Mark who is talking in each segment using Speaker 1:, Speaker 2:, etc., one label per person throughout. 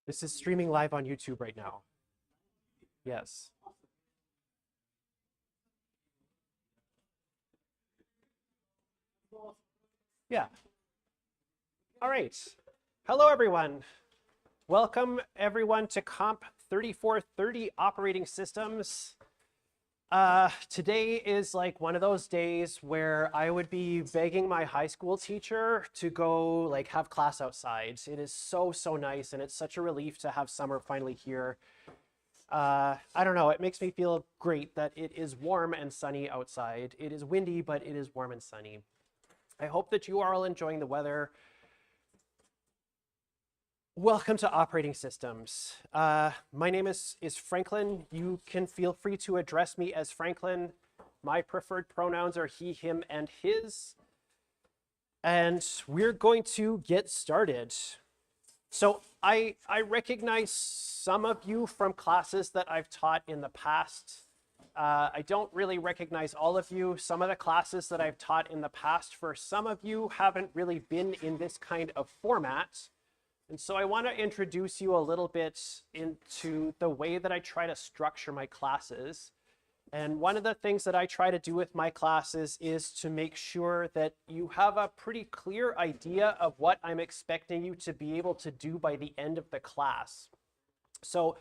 Speaker 1: This is streaming live on YouTube right now. Yes. Yeah. All right. Hello, everyone. Welcome, everyone, to Comp 3430 Operating Systems. Today is like one of those days where I would be begging my high school teacher to go like have class outside. It is so nice, and it's such a relief to have summer finally here. I don't know, it makes me feel great that it is warm and sunny outside. It is windy, but it is warm and sunny. I hope that you are all enjoying the weather. Welcome to Operating Systems. My name is Franklin. You can feel free to address me as Franklin. My preferred pronouns are he, him, and his. And we're going to get started. So I recognize some of you from classes that I've taught in the past. I don't really recognize all of you. Some of the classes that I've taught in the past for some of you haven't really been in this kind of format. And so I want to introduce you a little bit into the way that I try to structure my classes. And one of the things that I try to do with my classes is to make sure that you have a pretty clear idea of what I'm expecting you to be able to do by the end of the class. So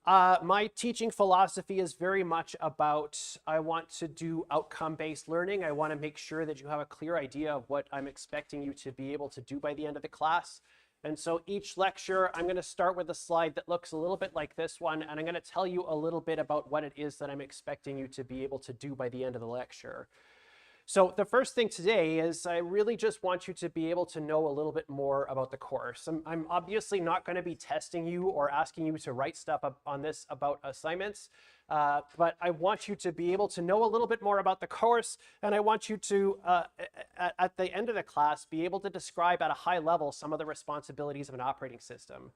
Speaker 1: my teaching philosophy is very much about, I want to do outcome-based learning. I want to make sure that you have a clear idea of what I'm expecting you to be able to do by the end of the class. And so each lecture, I'm going to start with a slide that looks a little bit like this one, and I'm going to tell you a little bit about what it is that I'm expecting you to be able to do by the end of the lecture. So the first thing today is I really just want you to be able to know a little bit more about the course. I'm obviously not going to be testing you or asking you to write stuff up on this about assignments, but I want you to be able to know a little bit more about the course, and I want you to, at the end of the class, be able to describe at a high level some of the responsibilities of an operating system.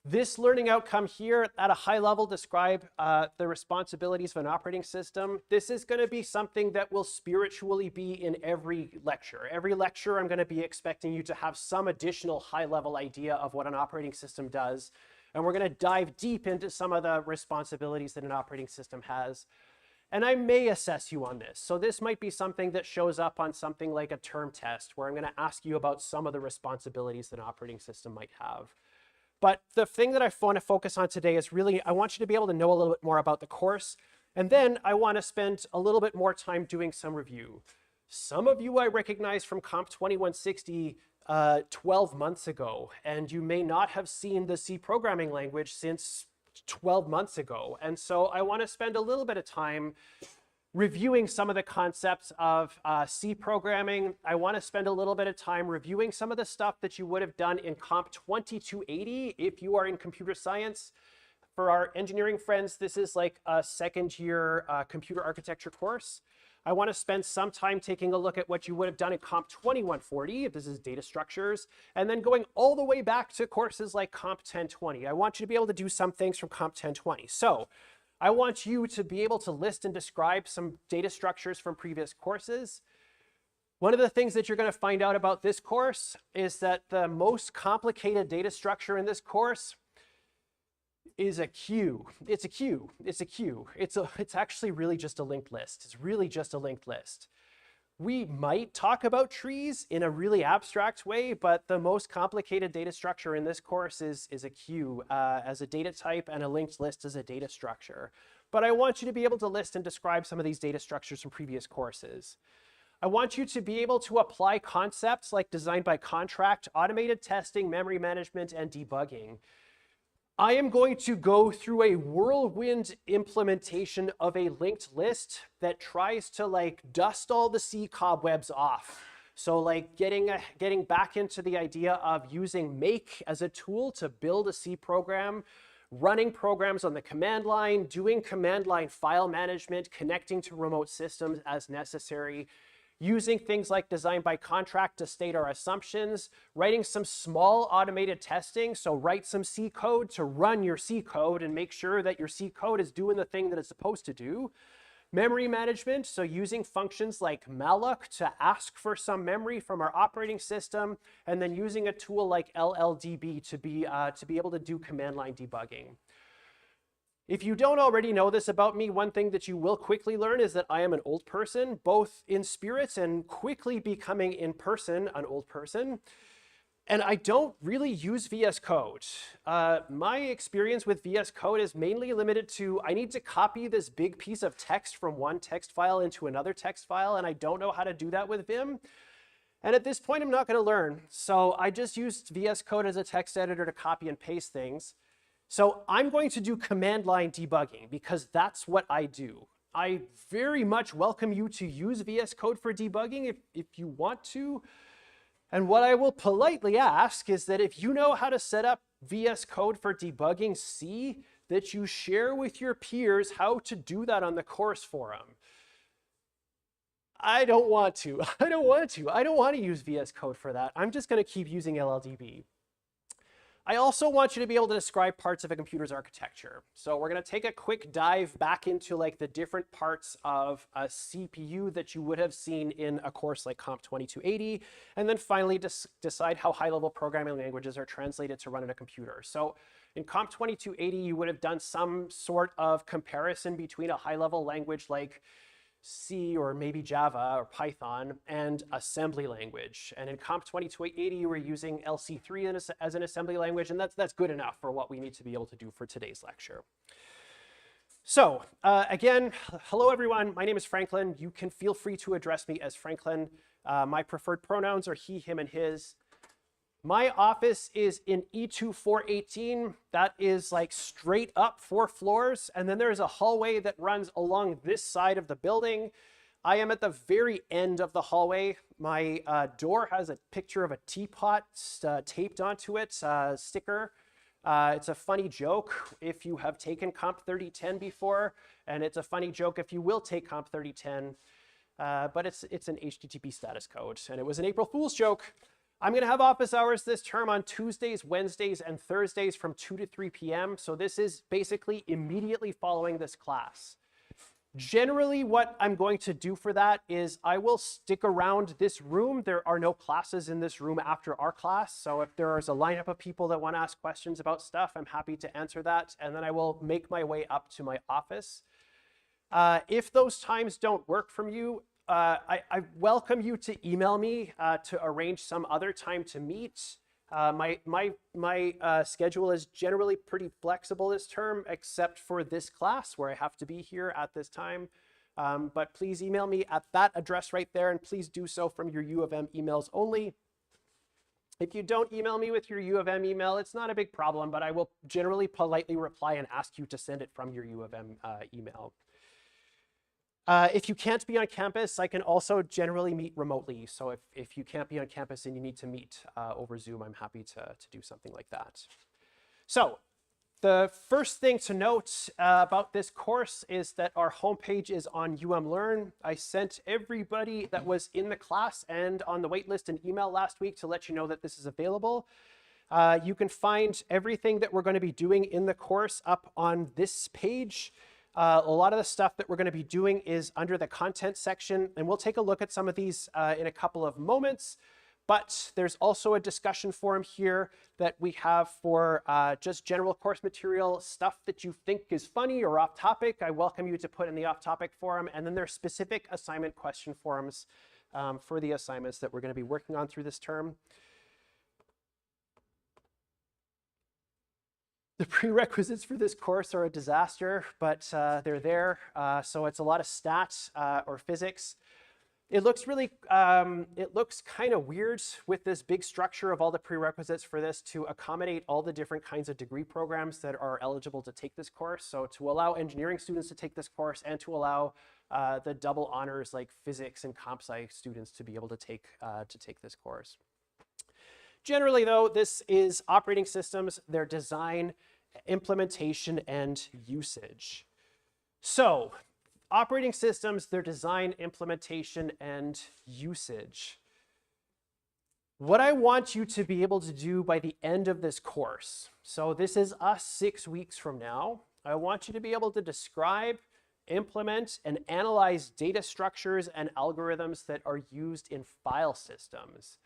Speaker 1: This learning outcome here at a high level describe the responsibilities of an operating system. This is going to be something that will spiritually be in every lecture. Every lecture I'm going to be expecting you to have some additional high level idea of what an operating system does. And we're going to dive deep into some of the responsibilities that an operating system has. And I may assess you on this. So this might be something that shows up on something like a term test where I'm going to ask you about some of the responsibilities that an operating system might have. But the thing that I want to focus on today is really, I want you to be able to know a little bit more about the course. And then I want to spend a little bit more time doing some review. Some of you I recognize from Comp 2160 12 months ago, and you may not have seen the C programming language since 12 months ago. And so I want to spend a little bit of time reviewing some of the concepts of C programming. I want to spend a little bit of time reviewing some of the stuff that you would have done in Comp 2280 if you are in computer science. For our engineering friends, this is like a second year computer architecture course. I want to spend some time taking a look at what you would have done in Comp 2140, if this is data structures, and then going all the way back to courses like Comp 1020. I want you to be able to do some things from Comp 1020. So I want you to be able to list and describe some data structures from previous courses. One of the things that you're going to find out about this course is that the most complicated data structure in this course is a queue. It's a queue. It's a queue. It's actually really just a linked list. It's really just a linked list. We might talk about trees in a really abstract way, but the most complicated data structure in this course is a queue as a data type and a linked list as a data structure. But I want you to be able to list and describe some of these data structures from previous courses. I want you to be able to apply concepts like design by contract, automated testing, memory management, and debugging. I am going to go through a whirlwind implementation of a linked list that tries to like dust all the C cobwebs off. So like getting back into the idea of using make as a tool to build a C program, running programs on the command line, doing command line file management, connecting to remote systems as necessary, using things like design by contract to state our assumptions, writing some small automated testing. So write some C code to run your C code and make sure that your C code is doing the thing that it's supposed to do. Memory management, so using functions like malloc to ask for some memory from our operating system, and then using a tool like LLDB to be able to do command line debugging. If you don't already know this about me, one thing that you will quickly learn is that I am an old person, both in spirit and quickly becoming in person an old person. And I don't really use VS Code. My experience with VS Code is mainly limited to I need to copy this big piece of text from one text file into another text file, and I don't know how to do that with Vim. And at this point, I'm not going to learn. So I just used VS Code as a text editor to copy and paste things. So I'm going to do command line debugging because that's what I do. I very much welcome you to use VS Code for debugging if you want to. And what I will politely ask is that if you know how to set up VS Code for debugging C, that you share with your peers how to do that on the course forum. I don't want to. I don't want to use VS Code for that. I'm just going to keep using LLDB. I also want you to be able to describe parts of a computer's architecture. So we're going to take a quick dive back into like the different parts of a CPU that you would have seen in a course like Comp 2280, and then finally decide how high-level programming languages are translated to run in a computer. So in Comp 2280, you would have done some sort of comparison between a high-level language like C or maybe Java or Python and assembly language. And in Comp 2280, you were using LC3 as an assembly language, and that's good enough for what we need to be able to do for today's lecture. So again, hello everyone. My name is Franklin. You can feel free to address me as Franklin. My preferred pronouns are he, him, and his. My office is in E2 418. That is like straight up 4 floors. And then there's a hallway that runs along this side of the building. I am at the very end of the hallway. My door has a picture of a teapot taped onto it, sticker. It's a funny joke if you have taken Comp 3010 before, and it's a funny joke if you will take Comp 3010. But it's an HTTP status code, and it was an April Fool's joke. I'm going to have office hours this term on Tuesdays, Wednesdays, and Thursdays from 2 to 3 p.m. So this is basically immediately following this class. Generally, what I'm going to do for that is I will stick around this room. There are no classes in this room after our class. So if there is a lineup of people that want to ask questions about stuff, I'm happy to answer that. And then I will make my way up to my office. If those times don't work for you, I welcome you to email me to arrange some other time to meet. My schedule is generally pretty flexible this term, except for this class where I have to be here at this time. But please email me at that address right there, and please do so from your U of M emails only. If you don't email me with your U of M email, it's not a big problem, but I will generally politely reply and ask you to send it from your U of M email. If you can't be on campus, I can also generally meet remotely. So if you can't be on campus and you need to meet over Zoom, I'm happy to do something like that. So the first thing to note about this course is that our homepage is on UMLearn. I sent everybody that was in the class and on the waitlist an email last week to let you know that this is available. You can find everything that we're going to be doing in the course up on this page. A lot of the stuff that we're going to be doing is under the content section, and we'll take a look at some of these in a couple of moments. But there's also a discussion forum here that we have for just general course material, stuff that you think is funny or off topic. I welcome you to put in the off topic forum. And then there's specific assignment question forums for the assignments that we're going to be working on through this term. The prerequisites for this course are a disaster, but they're there. So it's a lot of stats or physics. It looks really, it looks kind of weird with this big structure of all the prerequisites for this to accommodate all the different kinds of degree programs that are eligible to take this course. So to allow engineering students to take this course and to allow the double honors like physics and comp sci students to be able to take this course. Generally, though, this is operating systems, their design, implementation, and usage. So, operating systems, their design, implementation, and usage. What I want you to be able to do by the end of this course, so this is us 6 weeks from now, I want you to be able to describe implement and analyze data structures and algorithms that are used in file systems.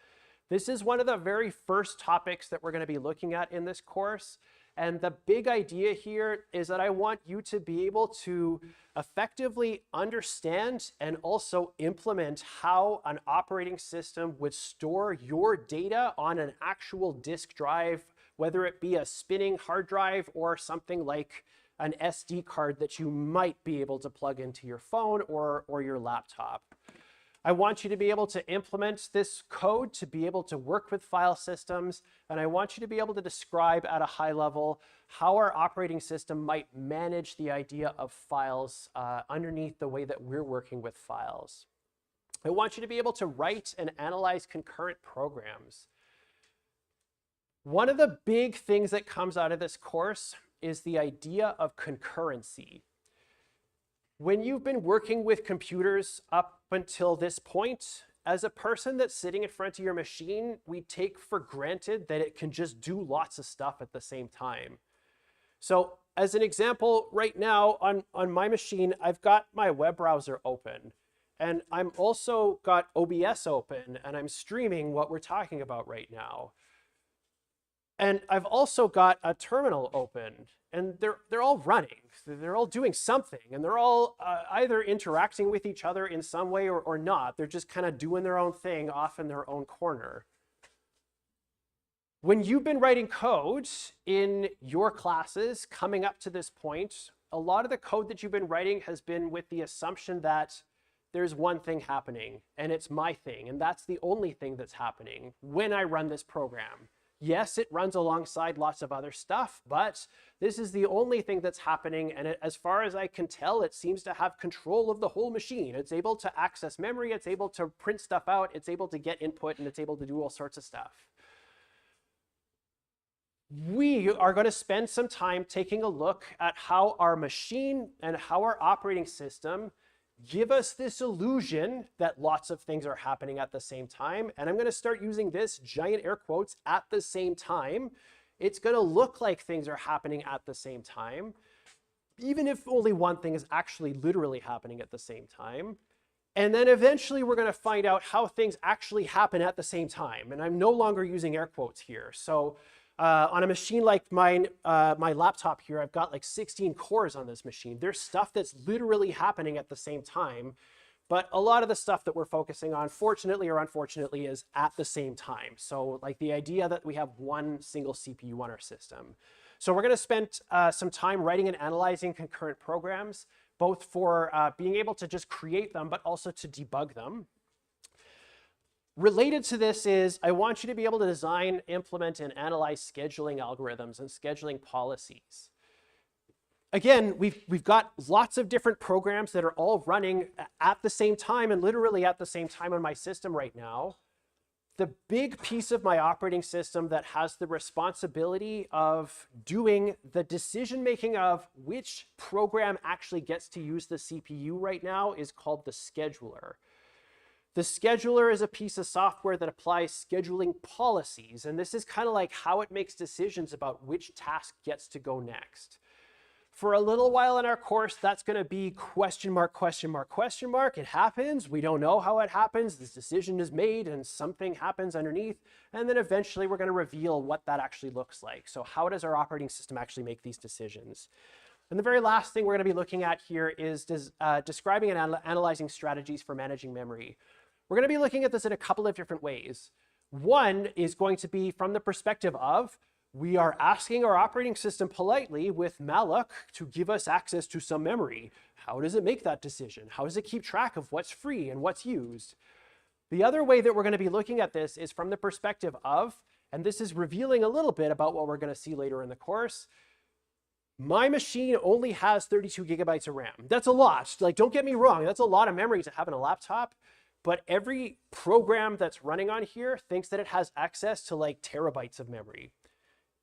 Speaker 1: This is one of the very first topics that we're going to be looking at in this course. And the big idea here is that I want you to be able to effectively understand and also implement how an operating system would store your data on an actual disk drive, whether it be a spinning hard drive or something like an SD card that you might be able to plug into your phone or your laptop. I want you to be able to implement this code to be able to work with file systems, and I want you to be able to describe at a high level how our operating system might manage the idea of files underneath the way that we're working with files. I want you to be able to write and analyze concurrent programs. One of the big things that comes out of this course is the idea of concurrency. When you've been working with computers up until this point, as a person that's sitting in front of your machine, we take for granted that it can just do lots of stuff at the same time. So as an example, right now on my machine, I've got my web browser open, and I'm also got OBS open, and I'm streaming what we're talking about right now. And I've also got a terminal open, and they're all running. They're all doing something, and they're all either interacting with each other in some way or not. They're just kind of doing their own thing off in their own corner. When you've been writing code in your classes coming up to this point, a lot of the code that you've been writing has been with the assumption that there's one thing happening, and it's my thing, and that's the only thing that's happening when I run this program. Yes, it runs alongside lots of other stuff, but this is the only thing that's happening. And as far as I can tell, it seems to have control of the whole machine. It's able to access memory, it's able to print stuff out, it's able to get input, and it's able to do all sorts of stuff. We are going to spend some time taking a look at how our machine and how our operating system give us this illusion that lots of things are happening at the same time. And I'm going to start using this giant air quotes at the same time. It's going to look like things are happening at the same time, even if only one thing is actually literally happening at the same time. And then eventually we're going to find out how things actually happen at the same time. And I'm no longer using air quotes here. So on a machine like mine, my laptop here, I've got like 16 cores on this machine. There's stuff that's literally happening at the same time, but a lot of the stuff that we're focusing on, fortunately or unfortunately, is at the same time. So like the idea that we have one single CPU on our system. So we're going to spend some time writing and analyzing concurrent programs, both for being able to just create them, but also to debug them. Related to this is I want you to be able to design, implement, and analyze scheduling algorithms and scheduling policies. Again, we've got lots of different programs that are all running at the same time and literally at the same time on my system right now. The big piece of my operating system that has the responsibility of doing the decision-making of which program actually gets to use the CPU right now is called the scheduler. The scheduler is a piece of software that applies scheduling policies, and this is kind of like how it makes decisions about which task gets to go next. For a little while in our course, that's going to be question mark, question mark, question mark. It happens. We don't know how it happens. This decision is made and something happens underneath. And then eventually we're going to reveal what that actually looks like. So how does our operating system actually make these decisions? And the very last thing we're going to be looking at here is describing and analyzing strategies for managing memory. We're going to be looking at this in a couple of different ways. One is going to be from the perspective of we are asking our operating system politely with malloc to give us access to some memory. How does it make that decision? How does it keep track of what's free and what's used? The other way that we're going to be looking at this is from the perspective of, and this is revealing a little bit about what we're going to see later in the course, my machine only has 32 gigabytes of RAM. That's a lot. Like, don't get me wrong, that's a lot of memory to have in a laptop. But every program that's running on here thinks that it has access to like terabytes of memory.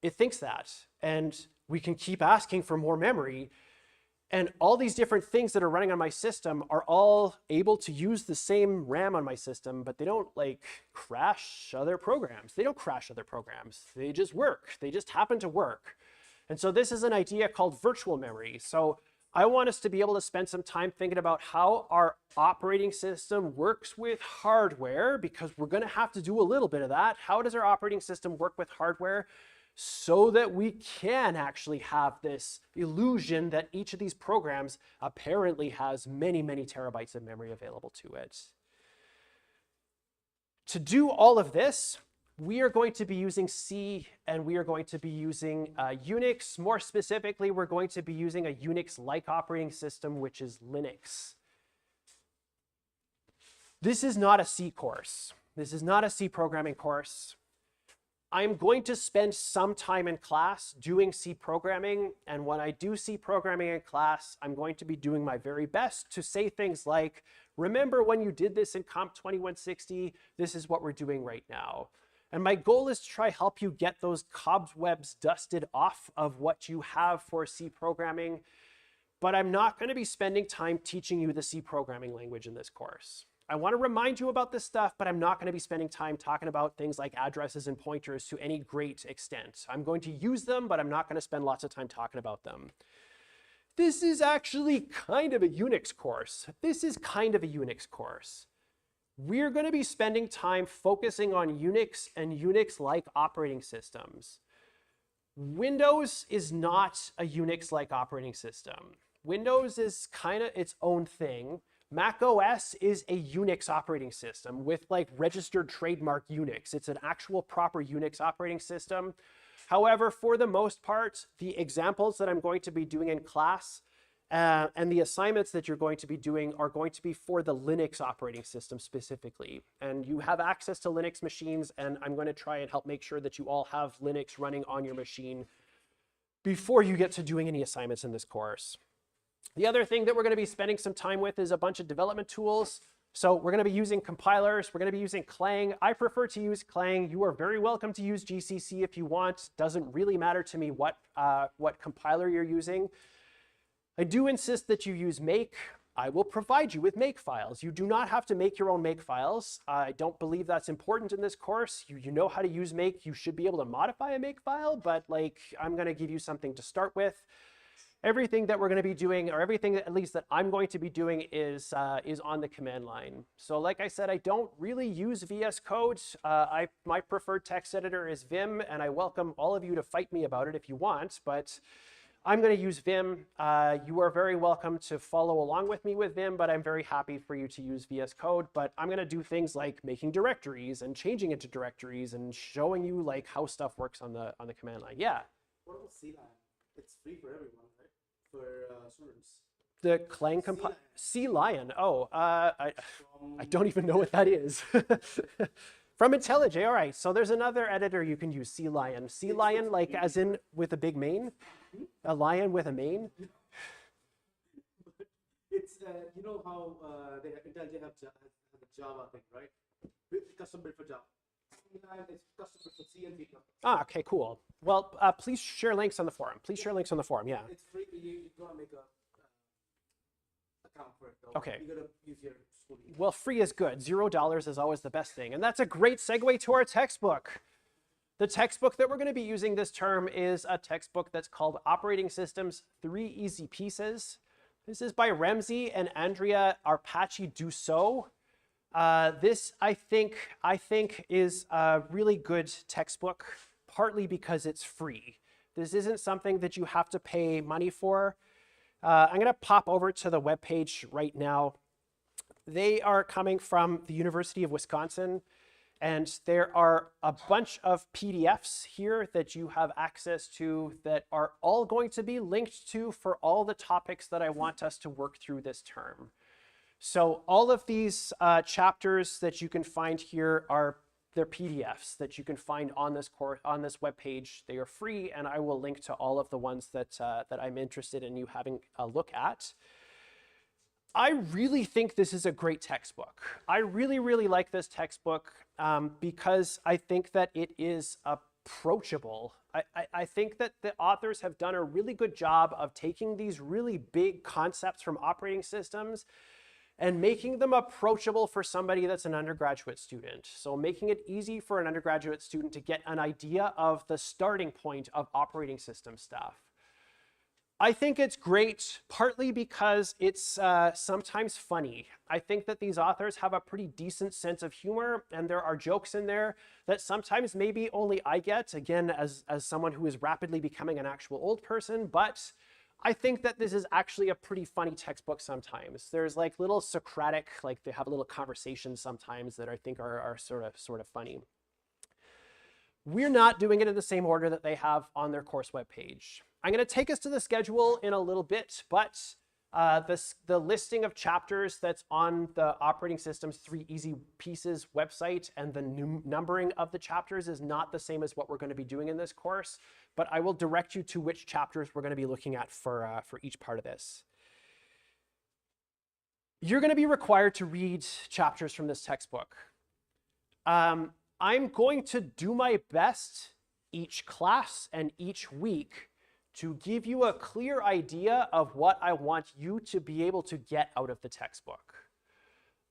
Speaker 1: It thinks that, and we can keep asking for more memory. And all these different things that are running on my system are all able to use the same RAM on my system, but they don't like crash other programs. They don't crash other programs. They just work. They just happen to work. And so this is an idea called virtual memory. So I want us to be able to spend some time thinking about how our operating system works with hardware, because we're going to have to do a little bit of that. How does our operating system work with hardware so that we can actually have this illusion that each of these programs apparently has many, many terabytes of memory available to it? To do all of this, we are going to be using C, and we are going to be using Unix. More specifically, we're going to be using a Unix-like operating system, which is Linux. This is not a C course. This is not a C programming course. I'm going to spend some time in class doing C programming, and when I do C programming in class, I'm going to be doing my very best to say things like, remember when you did this in Comp 2160, this is what we're doing right now. And my goal is to try help you get those cobwebs dusted off of what you have for C programming, but I'm not going to be spending time teaching you the C programming language in this course. I want to remind you about this stuff, but I'm not going to be spending time talking about things like addresses and pointers to any great extent. I'm going to use them, but I'm not going to spend lots of time talking about them. This is actually kind of a Unix course. This is kind of a Unix course. We're going to be spending time focusing on Unix and Unix-like operating systems. Windows is not a Unix-like operating system. Windows is kind of its own thing. macOS is a Unix operating system with like registered trademark Unix. It's an actual proper Unix operating system. However, for the most part, the examples that I'm going to be doing in class and the assignments that you're going to be doing are going to be for the Linux operating system specifically. And you have access to Linux machines, and I'm going to try and help make sure that you all have Linux running on your machine before you get to doing any assignments in this course. The other thing that we're going to be spending some time with is a bunch of development tools. So we're going to be using compilers. We're going to be using Clang. I prefer to use Clang. You are very welcome to use GCC if you want. Doesn't really matter to me what compiler you're using. I do insist that you use make. I will provide you with make files. You do not have to make your own make files. I don't believe that's important in this course. You know how to use make. You should be able to modify a make file, but like I'm going to give you something to start with. Everything that we're going to be doing, or everything that, at least that I'm going to be doing, is on the command line. So like I said, I don't really use VS Code. My preferred text editor is Vim, and I welcome all of you to fight me about it if you want, but I'm going to use Vim. You are very welcome to follow along with me with Vim, but I'm very happy for you to use VS Code. But I'm going to do things like making directories and changing into directories and showing you like how stuff works on the command line. Yeah.
Speaker 2: What about C-Line? It's free for everyone, right? For students.
Speaker 1: The Clang C-Lion. Oh, I don't even know what that is. From IntelliJ. All right. So there's another editor you can use. C-Lion. C-Lion, like as in with a big mane. A lion with a mane.
Speaker 2: It's you know how IntelliJ have the Java thing, right? Custom built for Java. C-Line is custom built for C and C++.
Speaker 1: Ah, okay, cool. Well, please share links on the forum. Please share links on the forum. Yeah.
Speaker 2: It's free. You gotta make a account for it, though.
Speaker 1: Okay.
Speaker 2: You gotta use your school.
Speaker 1: Well, free is good. $0 is always the best thing. And that's a great segue to our textbook. The textbook that we're going to be using this term is a textbook that's called Operating Systems, 3 Easy Pieces. This is by Ramsey and Andrea Arpaci-Dussault. This, I think is a really good textbook, partly because it's free. This isn't something that you have to pay money for. I'm going to pop over to the webpage right now. They are coming from the University of Wisconsin, and there are a bunch of PDFs here that you have access to that are all going to be linked to for all the topics that I want us to work through this term. So all of these chapters that you can find here are their PDFs that you can find on this course, on this webpage. They are free, and I will link to all of the ones that that I'm interested in you having a look at. I really think this is a great textbook. I really, really like this textbook because I think that it is approachable. I think that the authors have done a really good job of taking these really big concepts from operating systems and making them approachable for somebody that's an undergraduate student. So making it easy for an undergraduate student to get an idea of the starting point of operating system stuff. I think it's great, partly because it's sometimes funny. I think that these authors have a pretty decent sense of humor, and there are jokes in there that sometimes maybe only I get, again, as someone who is rapidly becoming an actual old person, but I think that this is actually a pretty funny textbook sometimes. There's like little Socratic, like they have a little conversations sometimes that I think are sort of funny. We're not doing it in the same order that they have on their course webpage. I'm going to take us to the schedule in a little bit, but the listing of chapters that's on the Operating System's 3 Easy Pieces website and the numbering of the chapters is not the same as what we're going to be doing in this course, but I will direct you to which chapters we're going to be looking at for each part of this. You're going to be required to read chapters from this textbook. I'm going to do my best each class and each week to give you a clear idea of what I want you to be able to get out of the textbook.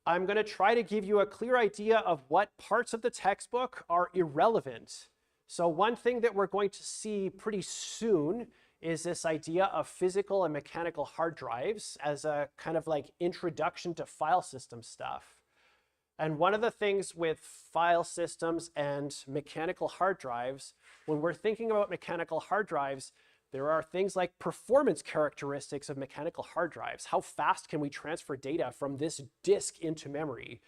Speaker 1: I'm going to try to give you a clear idea of what parts of the textbook are irrelevant. So one thing that we're going to see pretty soon is this idea of physical and mechanical hard drives as a kind of like introduction to file system stuff. And one of the things with file systems and mechanical hard drives, when we're thinking about mechanical hard drives, there are things like performance characteristics of mechanical hard drives. How fast can we transfer data from this disk into memory?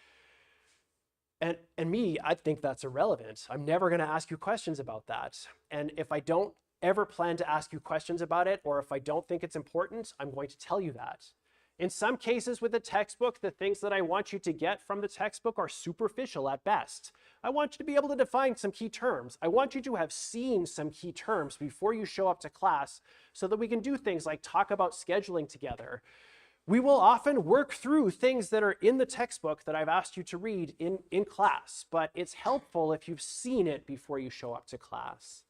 Speaker 1: And me, I think that's irrelevant. I'm never going to ask you questions about that. And if I don't ever plan to ask you questions about it, or if I don't think it's important, I'm going to tell you that. In some cases with the textbook, the things that I want you to get from the textbook are superficial at best. I want you to be able to define some key terms. I want you to have seen some key terms before you show up to class so that we can do things like talk about scheduling together. We will often work through things that are in the textbook that I've asked you to read in class, but it's helpful if you've seen it before you show up to class.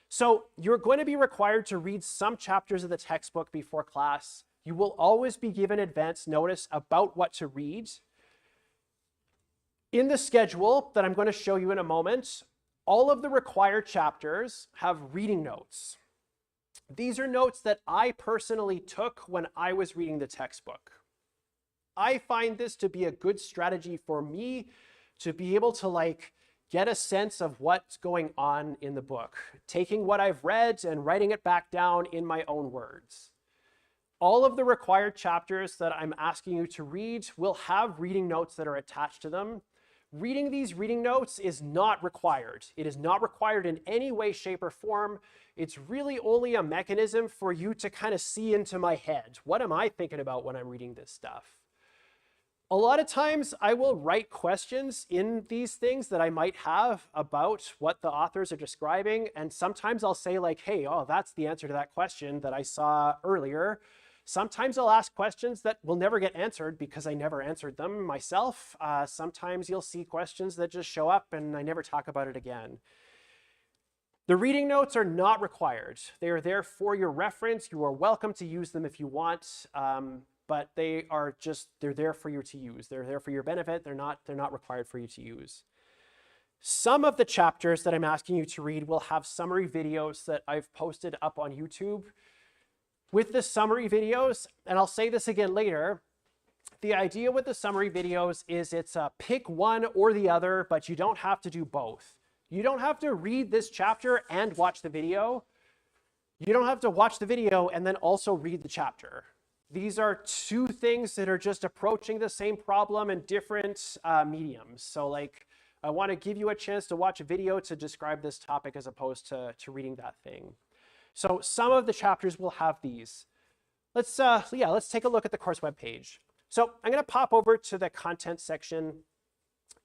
Speaker 1: So you're going to be required to read some chapters of the textbook before class. You will always be given advance notice about what to read. In the schedule that I'm going to show you in a moment, all of the required chapters have reading notes. These are notes that I personally took when I was reading the textbook. I find this to be a good strategy for me to be able to get a sense of what's going on in the book, taking what I've read and writing it back down in my own words. All of the required chapters that I'm asking you to read will have reading notes that are attached to them. Reading these reading notes is not required. It is not required in any way, shape, or form. It's really only a mechanism for you to kind of see into my head. What am I thinking about when I'm reading this stuff? A lot of times I will write questions in these things that I might have about what the authors are describing. And sometimes I'll say like, hey, oh, that's the answer to that question that I saw earlier. Sometimes I'll ask questions that will never get answered because I never answered them myself. Sometimes you'll see questions that just show up and I never talk about it again. The reading notes are not required. They are there for your reference. You are welcome to use them if you want, but they're there for you to use. They're there for your benefit. They're not required for you to use. Some of the chapters that I'm asking you to read will have summary videos that I've posted up on YouTube. With the summary videos, and I'll say this again later, the idea with the summary videos is it's pick one or the other, but you don't have to do both. You don't have to read this chapter and watch the video. You don't have to watch the video and then also read the chapter. These are two things that are just approaching the same problem in different mediums. So I want to give you a chance to watch a video to describe this topic as opposed to reading that thing. So some of the chapters will have these. Let's take a look at the course webpage. So I'm going to pop over to the content section.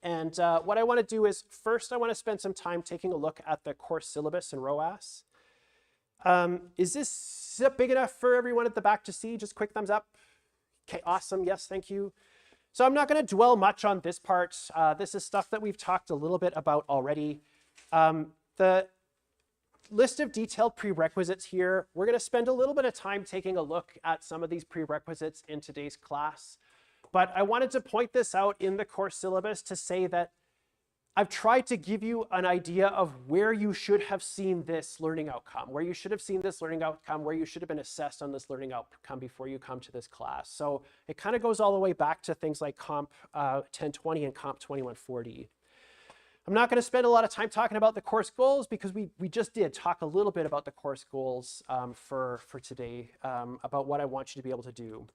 Speaker 1: And what I want to do is first I want to spend some time taking a look at the course syllabus in ROAS. Is this big enough for everyone at the back to see? Just quick thumbs up. Okay, awesome. Yes, thank you. So I'm not going to dwell much on this part. This is stuff that we've talked a little bit about already. The list of detailed prerequisites here, we're going to spend a little bit of time taking a look at some of these prerequisites in today's class. But I wanted to point this out in the course syllabus to say that I've tried to give you an idea of where you should have seen this learning outcome, where you should have seen this learning outcome, where you should have been assessed on this learning outcome before you come to this class. So it kind of goes all the way back to things like Comp 1020 and Comp 2140. I'm not going to spend a lot of time talking about the course goals because we just did talk a little bit about the course goals for today, about what I want you to be able to do.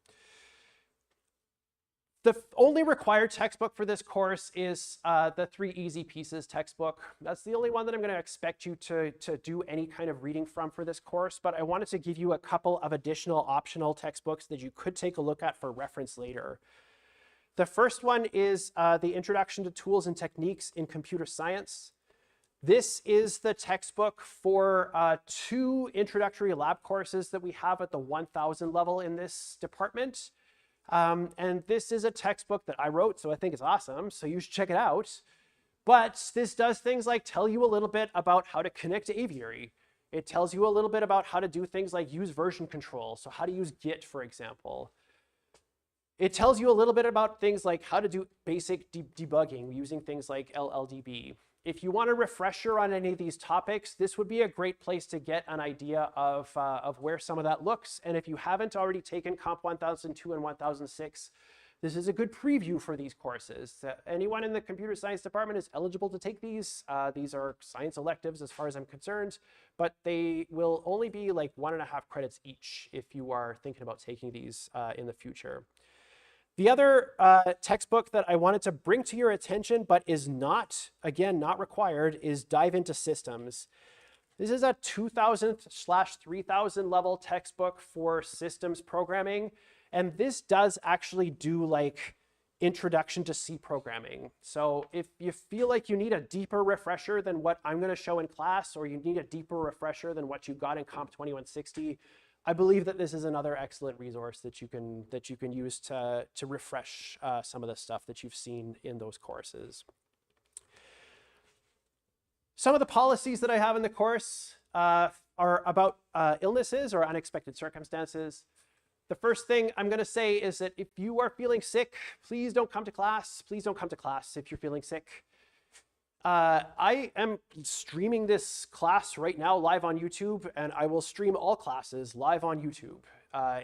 Speaker 1: The only required textbook for this course is the 3 Easy Pieces textbook. That's the only one that I'm going to expect you to do any kind of reading from for this course, but I wanted to give you a couple of additional optional textbooks that you could take a look at for reference later. The first one is the Introduction to Tools and Techniques in Computer Science. This is the textbook for 2 introductory lab courses that we have at the 1000 level in this department. And this is a textbook that I wrote, so I think it's awesome, so you should check it out. But this does things like tell you a little bit about how to connect to Aviary. It tells you a little bit about how to do things like use version control, so how to use Git, for example. It tells you a little bit about things like how to do basic debugging using things like LLDB. If you want a refresher on any of these topics, this would be a great place to get an idea of where some of that looks. And if you haven't already taken Comp 1002 and 1006, this is a good preview for these courses. Anyone in the computer science department is eligible to take these. These are science electives as far as I'm concerned, but they will only be like 1.5 credits each if you are thinking about taking these in the future. The other textbook that I wanted to bring to your attention, but is not, again, not required, is Dive into Systems. This is a 2000/3000 level textbook for systems programming. And this does actually do like introduction to C programming. So if you feel like you need a deeper refresher than what I'm going to show in class, or you need a deeper refresher than what you got in Comp 2160, I believe that this is another excellent resource that you can use to refresh some of the stuff that you've seen in those courses. Some of the policies that I have in the course are about illnesses or unexpected circumstances. The first thing I'm going to say is that if you are feeling sick, please don't come to class. Please don't come to class if you're feeling sick. I am streaming this class right now live on YouTube, and I will stream all classes live on YouTube.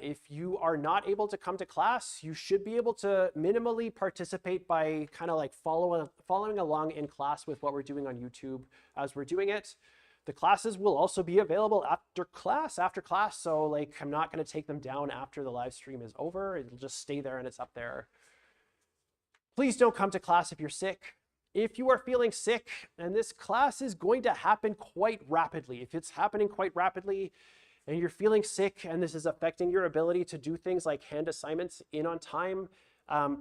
Speaker 1: If you are not able to come to class, you should be able to minimally participate by kind of like following along in class with what we're doing on YouTube as we're doing it. The classes will also be available after class, so like I'm not going to take them down after the live stream is over. It'll just stay there and it's up there. Please don't come to class if you're sick. If you are feeling sick, and this class is going to happen quite rapidly, if it's happening quite rapidly and you're feeling sick and this is affecting your ability to do things like hand assignments in on time,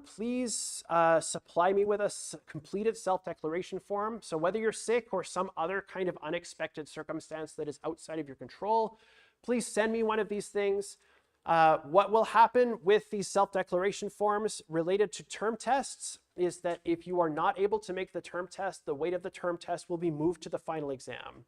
Speaker 1: please supply me with a completed self-declaration form. So whether you're sick or some other kind of unexpected circumstance that is outside of your control, please send me one of these things. What will happen with these self-declaration forms related to term tests is that if you are not able to make the term test, the weight of the term test will be moved to the final exam.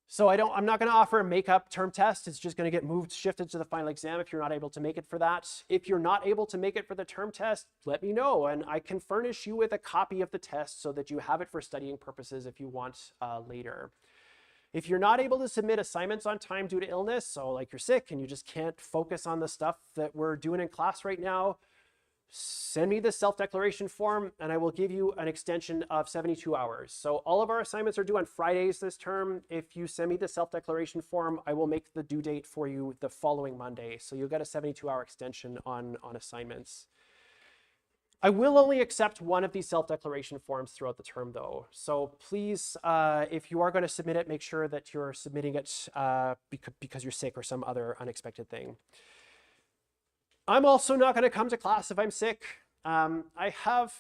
Speaker 1: So I'm not going to offer a make-up term test. It's just going to get shifted to the final exam if you're not able to make it for that. If you're not able to make it for the term test, let me know, and I can furnish you with a copy of the test so that you have it for studying purposes if you want later. If you're not able to submit assignments on time due to illness, so like you're sick and you just can't focus on the stuff that we're doing in class right now, send me the self-declaration form and I will give you an extension of 72 hours. So all of our assignments are due on Fridays this term. If you send me the self-declaration form, I will make the due date for you the following Monday. So you'll get a 72-hour extension on assignments. I will only accept one of these self-declaration forms throughout the term though. So please, if you are going to submit it, make sure that you're submitting it because you're sick or some other unexpected thing. I'm also not going to come to class if I'm sick. I have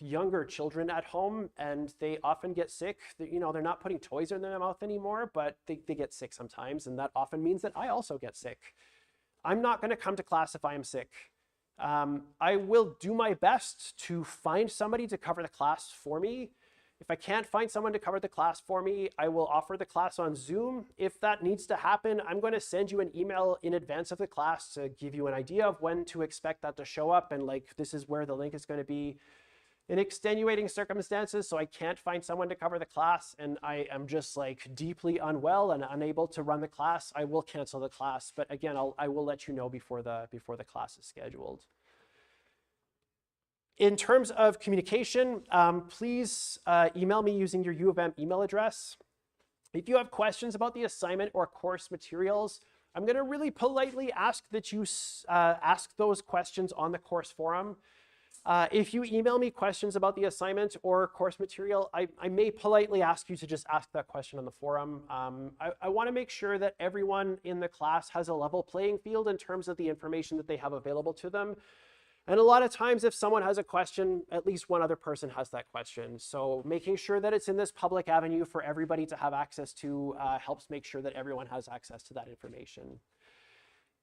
Speaker 1: younger children at home and they often get sick. You know, they're not putting toys in their mouth anymore, but they get sick sometimes. And that often means that I also get sick. I'm not going to come to class if I am sick. I will do my best to find somebody to cover the class for me. If I can't find someone to cover the class for me, I will offer the class on Zoom. If that needs to happen, I'm going to send you an email in advance of the class to give you an idea of when to expect that to show up and like this is where the link is going to be. In extenuating circumstances, so I can't find someone to cover the class and I am just like deeply unwell and unable to run the class, I will cancel the class. But again, I will let you know before the class is scheduled. In terms of communication, please email me using your U of M email address. If you have questions about the assignment or course materials, I'm going to really politely ask that you ask those questions on the course forum. If you email me questions about the assignment or course material, I may politely ask you to just ask that question on the forum. I want to make sure that everyone in the class has a level playing field in terms of the information that they have available to them. And a lot of times if someone has a question, at least one other person has that question. So making sure that it's in this public avenue for everybody to have access to helps make sure that everyone has access to that information.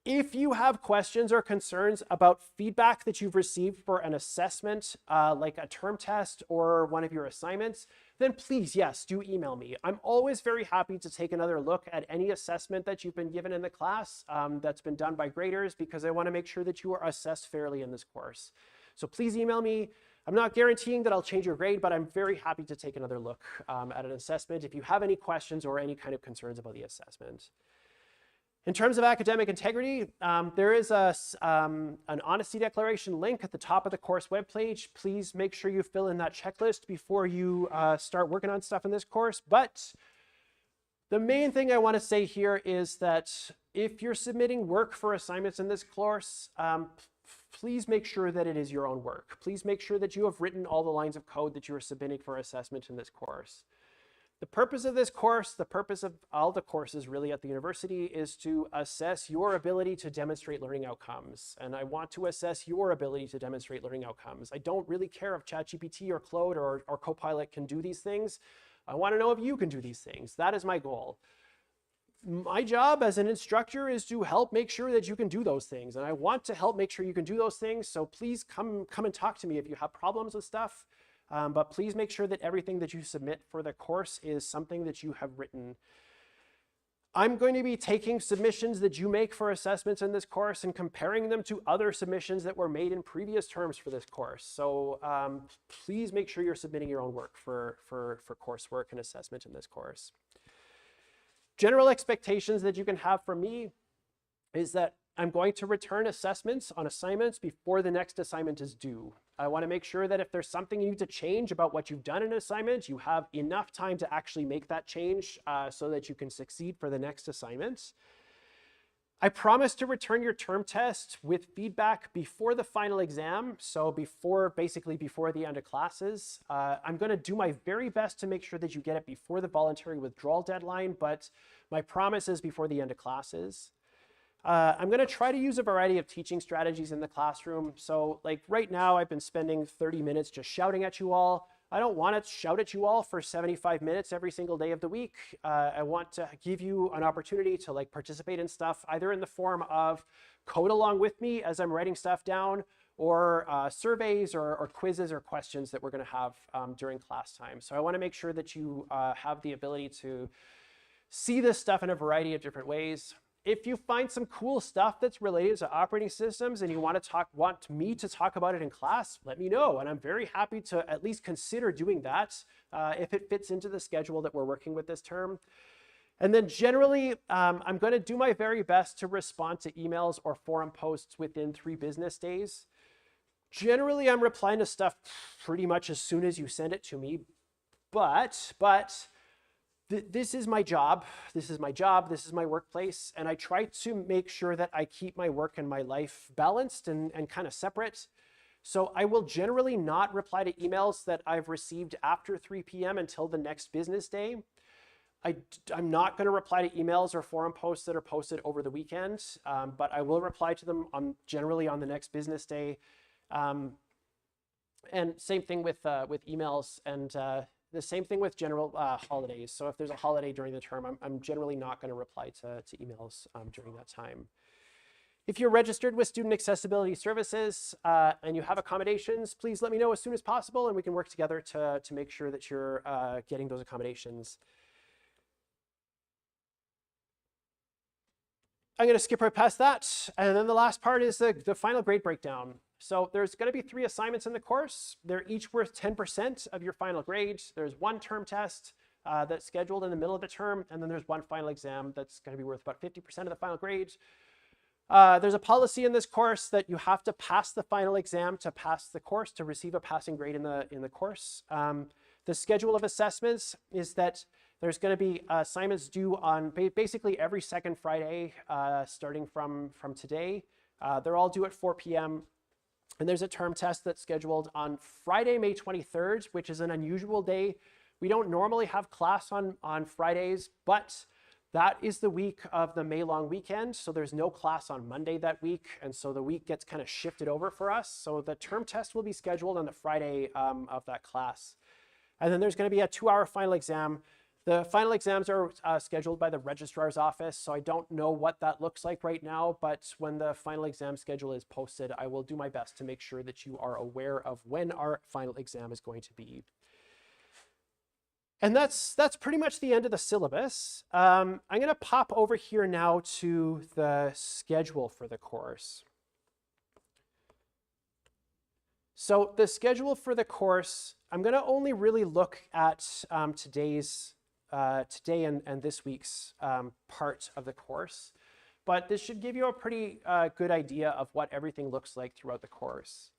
Speaker 1: If you have questions or concerns about feedback that you've received for an assessment, like a term test or one of your assignments, then please, yes, do email me. I'm always very happy to take another look at any assessment that you've been given in the class that's been done by graders, because I want to make sure that you are assessed fairly in this course. So please email me. I'm not guaranteeing that I'll change your grade, but I'm very happy to take another look at an assessment if you have any questions or any kind of concerns about the assessment. In terms of academic integrity, there is an honesty declaration link at the top of the course webpage. Please make sure you fill in that checklist before you start working on stuff in this course. But the main thing I want to say here is that if you're submitting work for assignments in this course, please make sure that it is your own work. Please make sure that you have written all the lines of code that you are submitting for assessment in this course. The purpose of this course, the purpose of all the courses really at the university, is to assess your ability to demonstrate learning outcomes. And I want to assess your ability to demonstrate learning outcomes. I don't really care if ChatGPT or Claude or Copilot can do these things. I want to know if you can do these things. That is my goal. My job as an instructor is to help make sure that you can do those things. And I want to help make sure you can do those things. So please come and talk to me if you have problems with stuff. But please make sure that everything that you submit for the course is something that you have written. I'm going to be taking submissions that you make for assessments in this course and comparing them to other submissions that were made in previous terms for this course. So please make sure you're submitting your own work for coursework and assessment in this course. General expectations that you can have from me is that I'm going to return assessments on assignments before the next assignment is due. I want to make sure that if there's something you need to change about what you've done in an assignment, you have enough time to actually make that change so that you can succeed for the next assignment. I promise to return your term test with feedback before the final exam, so basically before the end of classes. I'm going to do my very best to make sure that you get it before the voluntary withdrawal deadline, but my promise is before the end of classes. I'm going to try to use a variety of teaching strategies in the classroom. So like right now, I've been spending 30 minutes just shouting at you all. I don't want to shout at you all for 75 minutes every single day of the week. I want to give you an opportunity to like participate in stuff, either in the form of code along with me as I'm writing stuff down, or surveys or quizzes or questions that we're going to have during class time. So I want to make sure that you have the ability to see this stuff in a variety of different ways. If you find some cool stuff that's related to operating systems and you want me to talk about it in class, let me know. And I'm very happy to at least consider doing that if it fits into the schedule that we're working with this term. And then generally, I'm going to do my very best to respond to emails or forum posts within 3 business days. Generally, I'm replying to stuff pretty much as soon as you send it to me, but this is my job. This is my workplace. And I try to make sure that I keep my work and my life balanced and kind of separate. So I will generally not reply to emails that I've received after 3 p.m. until the next business day. I'm not going to reply to emails or forum posts that are posted over the weekend, but I will reply to them generally on the next business day. And same thing with emails and the same thing with general holidays. So if there's a holiday during the term, I'm generally not going to reply to emails during that time. If you're registered with Student Accessibility Services and you have accommodations, please let me know as soon as possible and we can work together to make sure that you're getting those accommodations. I'm going to skip right past that. And then the last part is the final grade breakdown. So there's going to be 3 assignments in the course. They're each worth 10% of your final grade. There's 1 term test that's scheduled in the middle of the term, and then there's 1 final exam that's going to be worth about 50% of the final grade. There's a policy in this course that you have to pass the final exam to pass the course, to receive a passing grade in the course. The schedule of assessments is that there's going to be assignments due on basically every second Friday, starting from today. They're all due at 4 p.m. And there's a term test that's scheduled on Friday, May 23rd, which is an unusual day. We don't normally have class on Fridays, but that is the week of the May long weekend. So there's no class on Monday that week. And so the week gets kind of shifted over for us. So the term test will be scheduled on the Friday of that class. And then there's going to be a 2-hour final exam. The final exams are scheduled by the registrar's office, so I don't know what that looks like right now, but when the final exam schedule is posted, I will do my best to make sure that you are aware of when our final exam is going to be. And that's pretty much the end of the syllabus. I'm going to pop over here now to the schedule for the course. So the schedule for the course, I'm going to only really look at today and this week's part of the course, but this should give you a pretty good idea of what everything looks like throughout the course.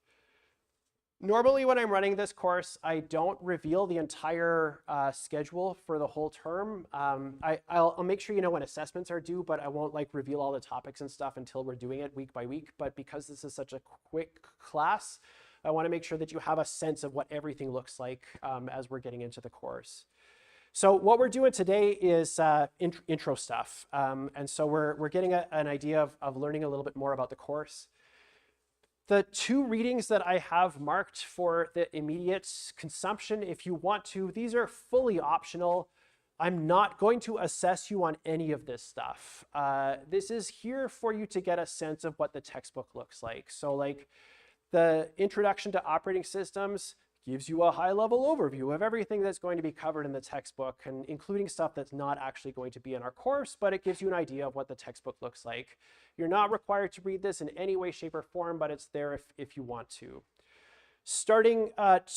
Speaker 1: Normally when I'm running this course, I don't reveal the entire schedule for the whole term. I'll make sure you know when assessments are due, but I won't reveal all the topics and stuff until we're doing it week by week. But because this is such a quick class, I want to make sure that you have a sense of what everything looks like as we're getting into the course. So what we're doing today is intro stuff. And so we're getting an idea of learning a little bit more about the course. The 2 readings that I have marked for the immediate consumption, if you want to, these are fully optional. I'm not going to assess you on any of this stuff. This is here for you to get a sense of what the textbook looks like. So the Introduction to Operating Systems gives you a high-level overview of everything that's going to be covered in the textbook, and including stuff that's not actually going to be in our course, but it gives you an idea of what the textbook looks like. You're not required to read this in any way, shape, or form, but it's there if you want to. Starting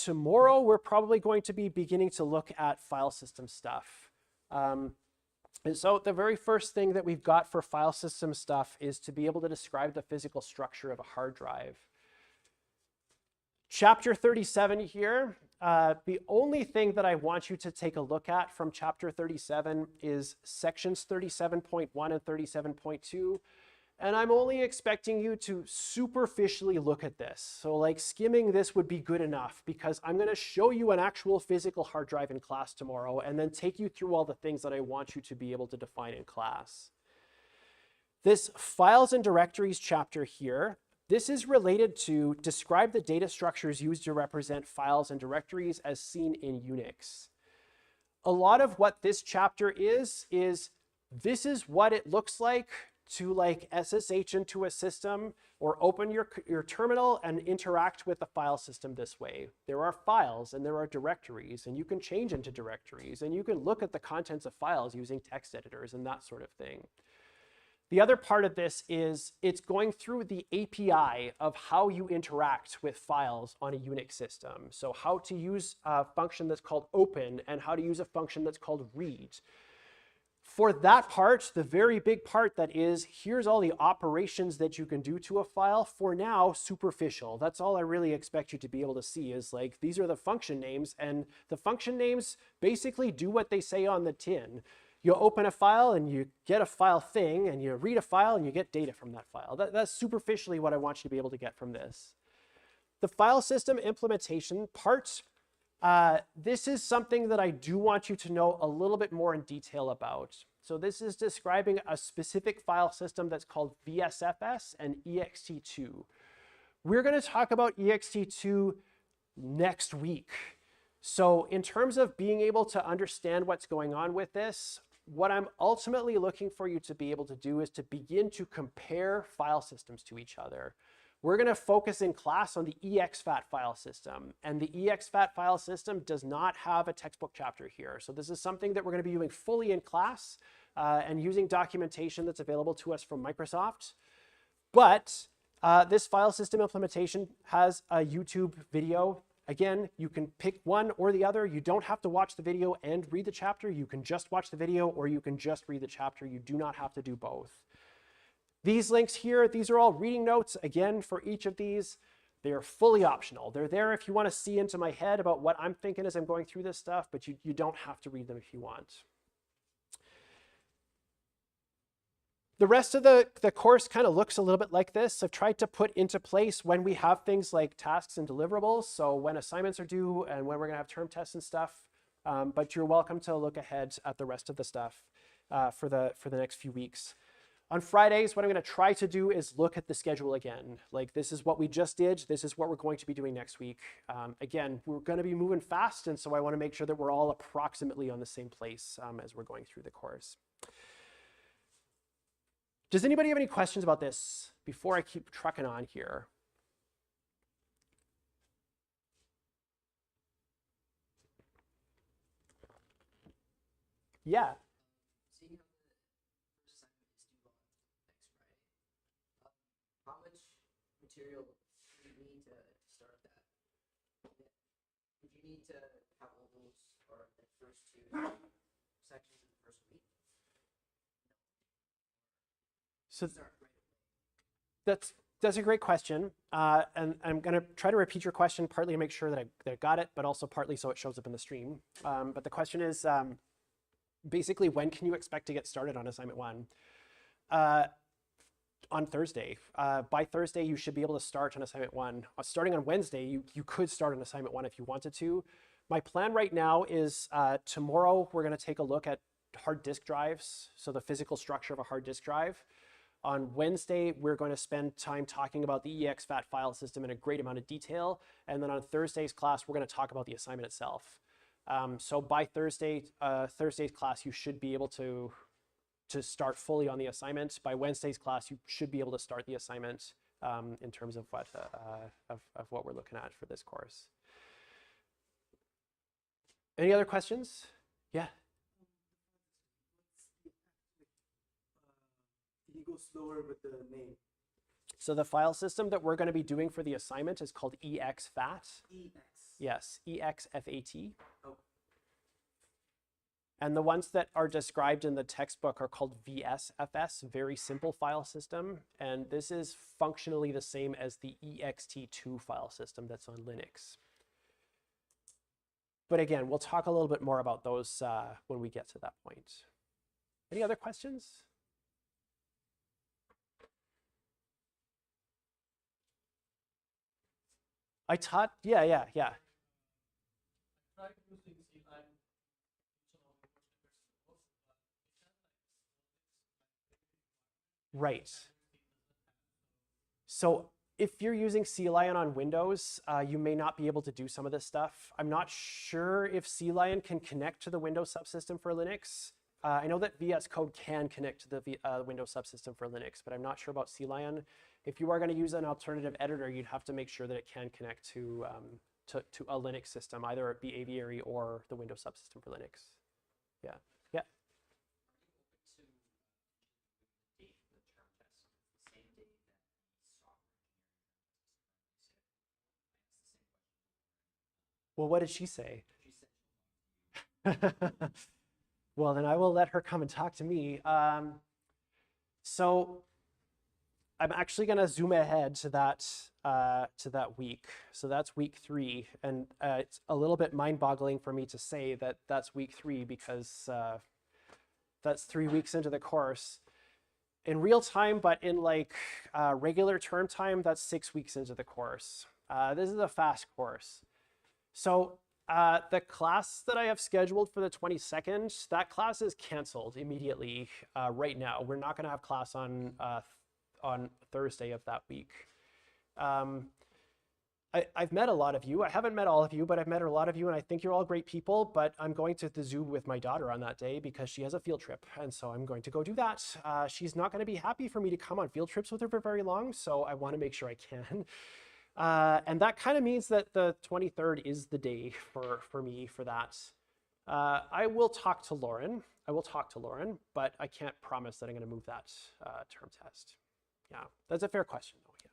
Speaker 1: tomorrow, we're probably going to be beginning to look at file system stuff. And so the very first thing that we've got for file system stuff is to be able to describe the physical structure of a hard drive. Chapter 37 here, the only thing that I want you to take a look at from chapter 37 is sections 37.1 and 37.2. And I'm only expecting you to superficially look at this. So skimming this would be good enough, because I'm going to show you an actual physical hard drive in class tomorrow and then take you through all the things that I want you to be able to define in class. This files and directories chapter here, this is related to describe the data structures used to represent files and directories as seen in Unix. A lot of what this chapter is this is what it looks like to SSH into a system or open your terminal and interact with the file system this way. There are files and there are directories, and you can change into directories, and you can look at the contents of files using text editors and that sort of thing. The other part of this is it's going through the API of how you interact with files on a Unix system. So how to use a function that's called open and how to use a function that's called read. For that part, the very big part that is, here's all the operations that you can do to a file, for now, superficial. That's all I really expect you to be able to see is these are the function names, and the function names basically do what they say on the tin. You open a file and you get a file thing, and you read a file and you get data from that file. That's superficially what I want you to be able to get from this. The file system implementation part, this is something that I do want you to know a little bit more in detail about. So this is describing a specific file system that's called VSFS and ext2. We're going to talk about ext2 next week. So in terms of being able to understand what's going on with this, what I'm ultimately looking for you to be able to do is to begin to compare file systems to each other. We're going to focus in class on the exFAT file system, and the exFAT file system does not have a textbook chapter here. So this is something that we're going to be doing fully in class and using documentation that's available to us from Microsoft. But This file system implementation has a YouTube video. Again, you can pick one or the other. You don't have to watch the video and read the chapter. You can just watch the video or you can just read the chapter. You do not have to do both. These links here, these are all reading notes. Again, for each of these, they are fully optional. They're there if you want to see into my head about what I'm thinking as I'm going through this stuff, but you don't have to read them if you want. The rest of the course kind of looks a little bit like this. I've tried to put into place when we have things like tasks and deliverables, so when assignments are due and when we're going to have term tests and stuff. But you're welcome to look ahead at the rest of the stuff for the next few weeks. On Fridays, what I'm going to try to do is look at the schedule again. Like, this is what we just did. This is what we're going to be doing next week. Again, we're going to be moving fast, and so I want to make sure that we're all approximately on the same place as we're going through the course. Does anybody have any questions about this before I keep trucking on here? Yeah.
Speaker 3: Seeing how the first assignment is due on next Friday, how much material do you need to start that? Would you need to have all those or the first two sections in the first week?
Speaker 1: So
Speaker 3: Start right away.
Speaker 1: that's a great question. And I'm going to try to repeat your question partly to make sure that I got it, but also partly so it shows up in the stream. But the question is, basically, when can you expect to get started on assignment 1? On Thursday. By Thursday, you should be able to start on assignment 1. Starting on Wednesday, you could start on assignment 1 if you wanted to. My plan right now is tomorrow we're going to take a look at hard disk drives, so the physical structure of a hard disk drive. On Wednesday, we're going to spend time talking about the EXFAT file system in a great amount of detail. And then on Thursday's class, we're going to talk about the assignment itself. So by Thursday's class, you should be able to start fully on the assignment. By Wednesday's class, you should be able to start the assignment in terms of what we're looking at for this course. Any other questions? Yeah.
Speaker 2: He goes slower with the name.
Speaker 1: So the file system that we're going to be doing for the assignment is called EXFAT.
Speaker 2: EX.
Speaker 1: Yes, EXFAT.
Speaker 2: Oh.
Speaker 1: And the ones that are described in the textbook are called VSFS, very simple file system. And this is functionally the same as the ext2 file system that's on Linux. But again, we'll talk a little bit more about those when we get to that point. Any other questions? I taught, yeah. Right. So if you're using CLion on Windows, you may not be able to do some of this stuff. I'm not sure if CLion can connect to the Windows subsystem for Linux. I know that VS Code can connect to the Windows subsystem for Linux, but I'm not sure about CLion. If you are going to use an alternative editor, you'd have to make sure that it can connect to a Linux system, either it be Aviary or the Windows subsystem for Linux. Yeah. Well, what did she say? Well, then I will let her come and talk to me. So I'm actually going to zoom ahead to that week. So that's week 3, and it's a little bit mind-boggling for me to say that that's week 3 because that's 3 weeks into the course. In real time, but in like regular term time, that's 6 weeks into the course. This is a fast course. So the class that I have scheduled for the 22nd, that class is canceled immediately right now. We're not going to have class on Thursday of that week. I've met a lot of you. I haven't met all of you, but I've met a lot of you, and I think you're all great people, but I'm going to the zoo with my daughter on that day because she has a field trip, and so I'm going to go do that. She's not going to be happy for me to come on field trips with her for very long, so I want to make sure I can. And that kind of means that the 23rd is the day for me for that. I will talk to Lauren. But I can't promise that I'm going to move that term test. Yeah, that's a fair question, though. Yeah.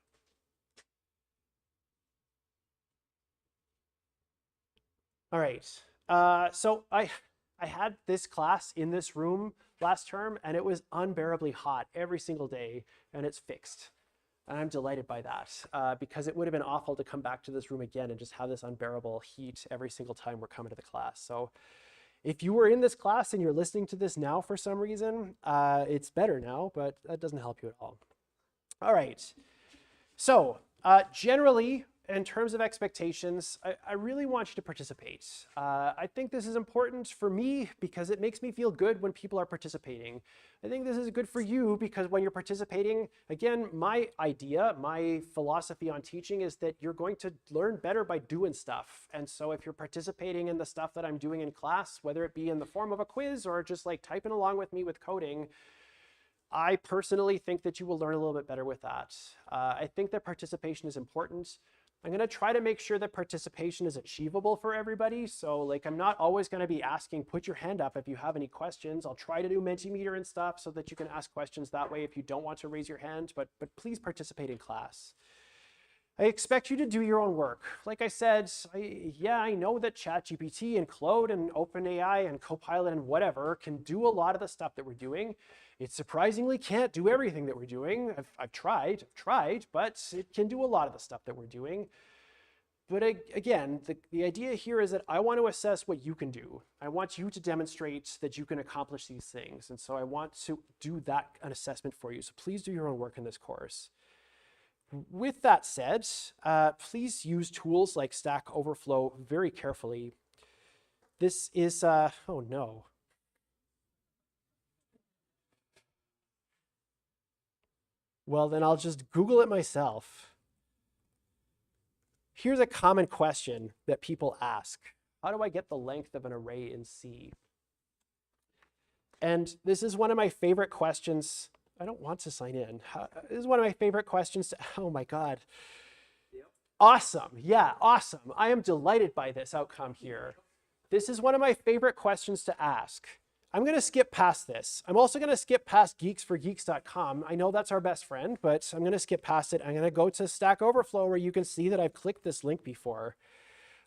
Speaker 1: All right. So I had this class in this room last term, and it was unbearably hot every single day, and it's fixed. And I'm delighted by that because it would have been awful to come back to this room again and just have this unbearable heat every single time we're coming to the class. So if you were in this class and you're listening to this now for some reason, it's better now, but that doesn't help you at all. All right. So generally, in terms of expectations, I really want you to participate. I think this is important for me because it makes me feel good when people are participating. I think this is good for you because when you're participating, again, my idea, my philosophy on teaching is that you're going to learn better by doing stuff. And so if you're participating in the stuff that I'm doing in class, whether it be in the form of a quiz or just like typing along with me with coding, I personally think that you will learn a little bit better with that. I think that participation is important. I'm going to try to make sure that participation is achievable for everybody. So like, I'm not always going to be asking, put your hand up if you have any questions. I'll try to do Mentimeter and stuff so that you can ask questions that way if you don't want to raise your hand, but please participate in class. I expect you to do your own work. Like I said, I know that ChatGPT and Claude and OpenAI and Copilot and whatever can do a lot of the stuff that we're doing. It surprisingly can't do everything that we're doing. I've tried, but it can do a lot of the stuff that we're doing. But again, the idea here is that I want to assess what you can do. I want you to demonstrate that you can accomplish these things. And so I want to do an assessment for you. So please do your own work in this course. With that said, please use tools like Stack Overflow very carefully. This is, oh no. Well, then I'll just Google it myself. Here's a common question that people ask. How do I get the length of an array in C? And this is one of my favorite questions. I don't want to sign in. This is one of my favorite questions. Oh my God. Yep. Awesome. Yeah, awesome. I am delighted by this outcome here. This is one of my favorite questions to ask. I'm going to skip past this. I'm also going to skip past geeksforgeeks.com. I know that's our best friend, but I'm going to skip past it. I'm going to go to Stack Overflow where you can see that I've clicked this link before.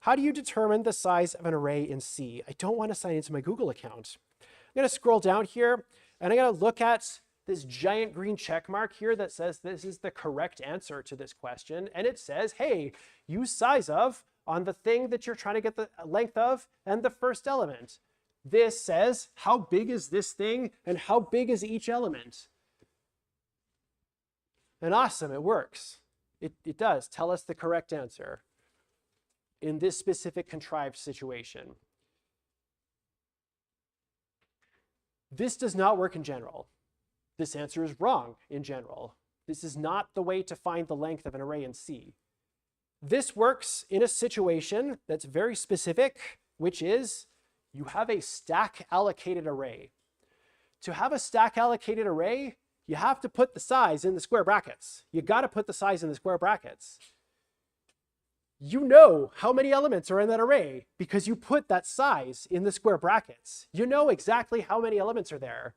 Speaker 1: How do you determine the size of an array in C? I don't want to sign into my Google account. I'm going to scroll down here and I'm going to look at this giant green check mark here that says this is the correct answer to this question. And it says, hey, use size of on the thing that you're trying to get the length of and the first element. This says, how big is this thing and how big is each element? And awesome, it works. It does tell us the correct answer in this specific contrived situation. This does not work in general. This answer is wrong in general. This is not the way to find the length of an array in C. This works in a situation that's very specific, which is you have a stack allocated array. To have a stack allocated array, you have to put the size in the square brackets. You got to put the size in the square brackets. You know how many elements are in that array because you put that size in the square brackets. You know exactly how many elements are there.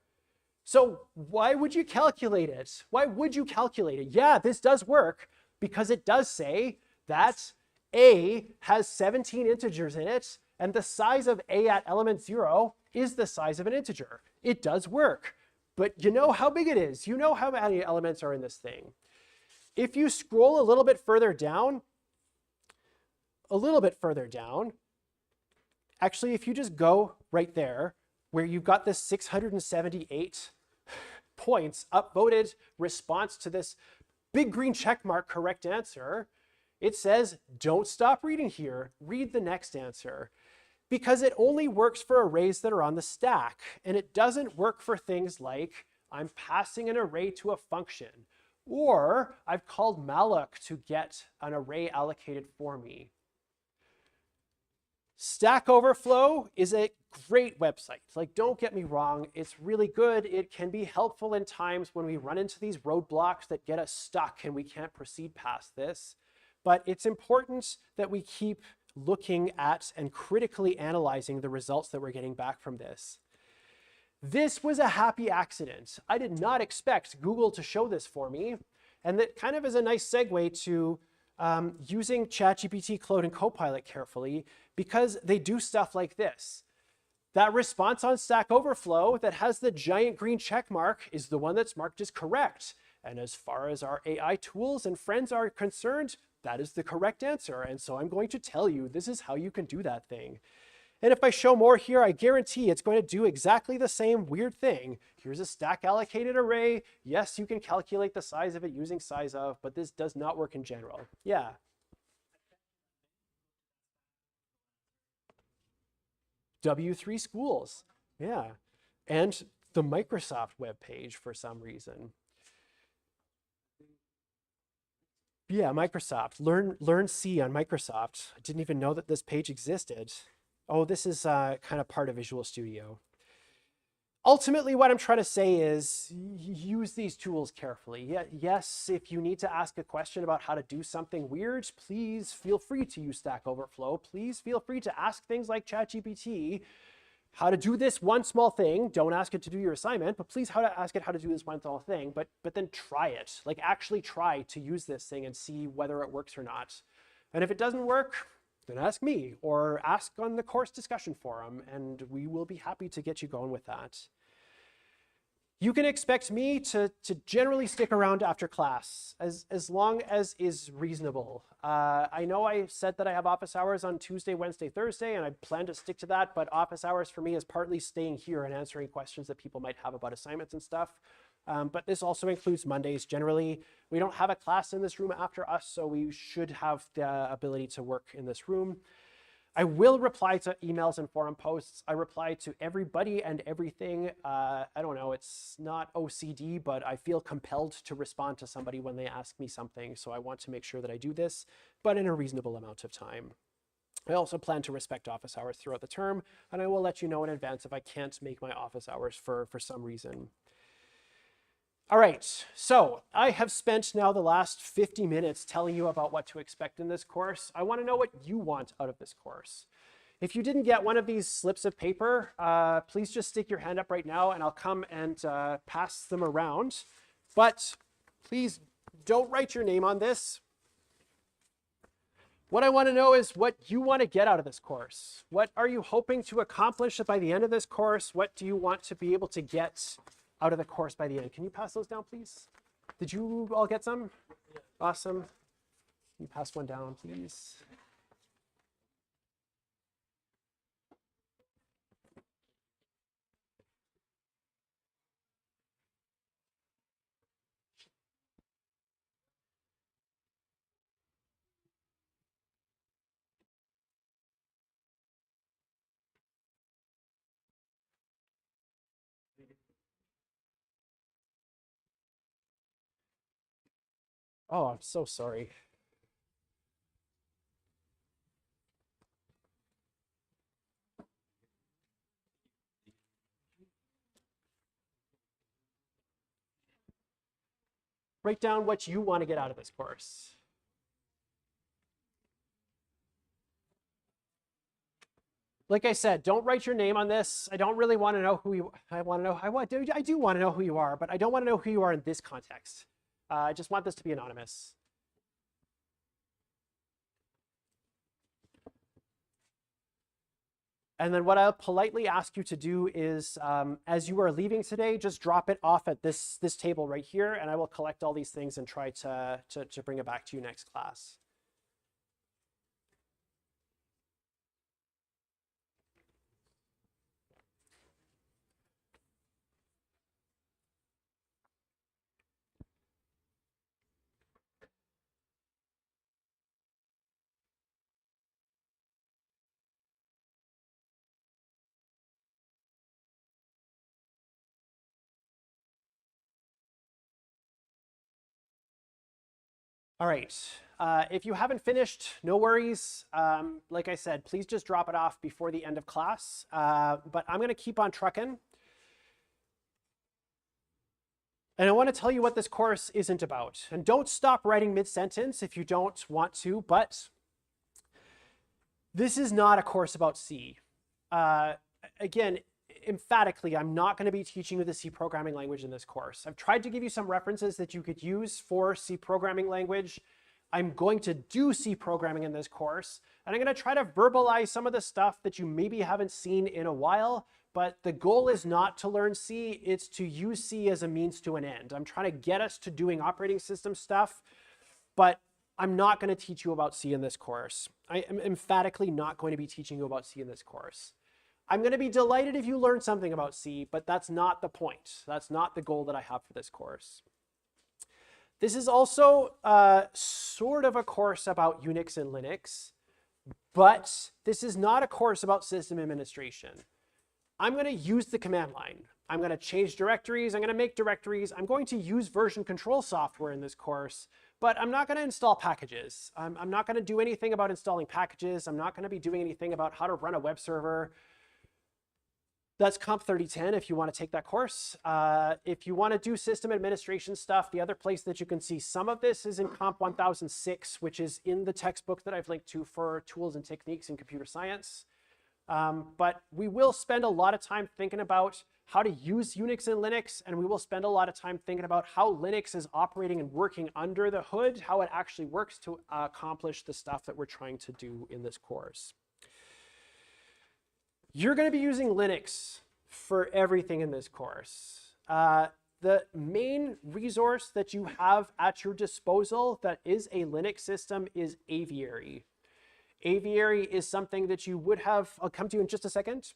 Speaker 1: So why would you calculate it? Why would you calculate it? Yeah, this does work because it does say that A has 17 integers in it, and the size of A at element 0 is the size of an integer. It does work, but you know how big it is. You know how many elements are in this thing. If you scroll a little bit further down, actually, if you just go right there, where you've got this 678 points upvoted response to this big green check mark correct answer, it says, don't stop reading here, read the next answer. Because it only works for arrays that are on the stack, and it doesn't work for things like I'm passing an array to a function, or I've called malloc to get an array allocated for me. Stack Overflow is a great website. Like, don't get me wrong, it's really good. It can be helpful in times when we run into these roadblocks that get us stuck and we can't proceed past this. But it's important that we keep looking at and critically analyzing the results that we're getting back from this. This was a happy accident. I did not expect Google to show this for me. And that kind of is a nice segue to using ChatGPT, Claude, and Copilot carefully because they do stuff like this. That response on Stack Overflow that has the giant green check mark is the one that's marked as correct. And as far as our AI tools and friends are concerned, that is the correct answer. And so I'm going to tell you, this is how you can do that thing. And if I show more here, I guarantee it's going to do exactly the same weird thing. Here's a stack allocated array. Yes, you can calculate the size of it using size of, but this does not work in general. Yeah. W3 schools. Yeah. And the Microsoft web page for some reason. Yeah, Microsoft. Learn C on Microsoft. I didn't even know that this page existed. Oh, this is kind of part of Visual Studio. Ultimately, what I'm trying to say is use these tools carefully. Yes, if you need to ask a question about how to do something weird, please feel free to use Stack Overflow. Please feel free to ask things like ChatGPT, how to do this one small thing. Don't ask it to do your assignment, but please ask it how to do this one small thing, but then try it. Like actually try to use this thing and see whether it works or not. And if it doesn't work, then ask me or ask on the course discussion forum, and we will be happy to get you going with that. You can expect me to generally stick around after class as long as is reasonable. I know I said that I have office hours on Tuesday, Wednesday, Thursday, and I plan to stick to that, but office hours for me is partly staying here and answering questions that people might have about assignments and stuff. But this also includes Mondays. Generally, we don't have a class in this room after us, so we should have the ability to work in this room. I will reply to emails and forum posts. I reply to everybody and everything. I don't know, it's not OCD, but I feel compelled to respond to somebody when they ask me something. So I want to make sure that I do this, but in a reasonable amount of time. I also plan to respect office hours throughout the term, and I will let you know in advance if I can't make my office hours for some reason. All right, so I have spent now the last 50 minutes telling you about what to expect in this course. I want to know what you want out of this course. If you didn't get one of these slips of paper, please just stick your hand up right now and I'll come and pass them around. But please don't write your name on this. What I want to know is what you want to get out of this course. What are you hoping to accomplish by the end of this course? What do you want to be able to get out of the course by the end? Can you pass those down, please? Did you all get some? Awesome. Can you pass one down, please? Oh, I'm so sorry. Write down what you want to get out of this course. Like I said, don't write your name on this. I don't really want to know who you are. I do want to know who you are, but I don't want to know who you are in this context. I just want this to be anonymous. And then what I'll politely ask you to do is, as you are leaving today, just drop it off at this table right here, and I will collect all these things and try to bring it back to you next class. All right, if you haven't finished, no worries. Like I said, please just drop it off before the end of class, but I'm gonna keep on trucking. And I want to tell you what this course isn't about. And don't stop writing mid-sentence if you don't want to, but this is not a course about C. Again, emphatically, I'm not going to be teaching you the C programming language in this course. I've tried to give you some references that you could use for C programming language. I'm going to do C programming in this course, and I'm going to try to verbalize some of the stuff that you maybe haven't seen in a while, but the goal is not to learn C, it's to use C as a means to an end. I'm trying to get us to doing operating system stuff, but I'm not going to teach you about C in this course. I am emphatically not going to be teaching you about C in this course. I'm going to be delighted if you learn something about C, but that's not the point. That's not the goal that I have for this course. This is also sort of a course about Unix and Linux, but this is not a course about system administration. I'm going to use the command line. I'm going to change directories. I'm going to make directories. I'm going to use version control software in this course, but I'm not going to install packages. I'm not going to do anything about installing packages. I'm not going to be doing anything about how to run a web server. That's Comp 3010 if you want to take that course. If you want to do system administration stuff, the other place that you can see some of this is in Comp 1006, which is in the textbook that I've linked to for tools and techniques in computer science. But we will spend a lot of time thinking about how to use Unix and Linux, and we will spend a lot of time thinking about how Linux is operating and working under the hood, how it actually works to accomplish the stuff that we're trying to do in this course. You're going to be using Linux for everything in this course. The main resource that you have at your disposal that is a Linux system is Aviary. Aviary is something that you would have, I'll come to you in just a second.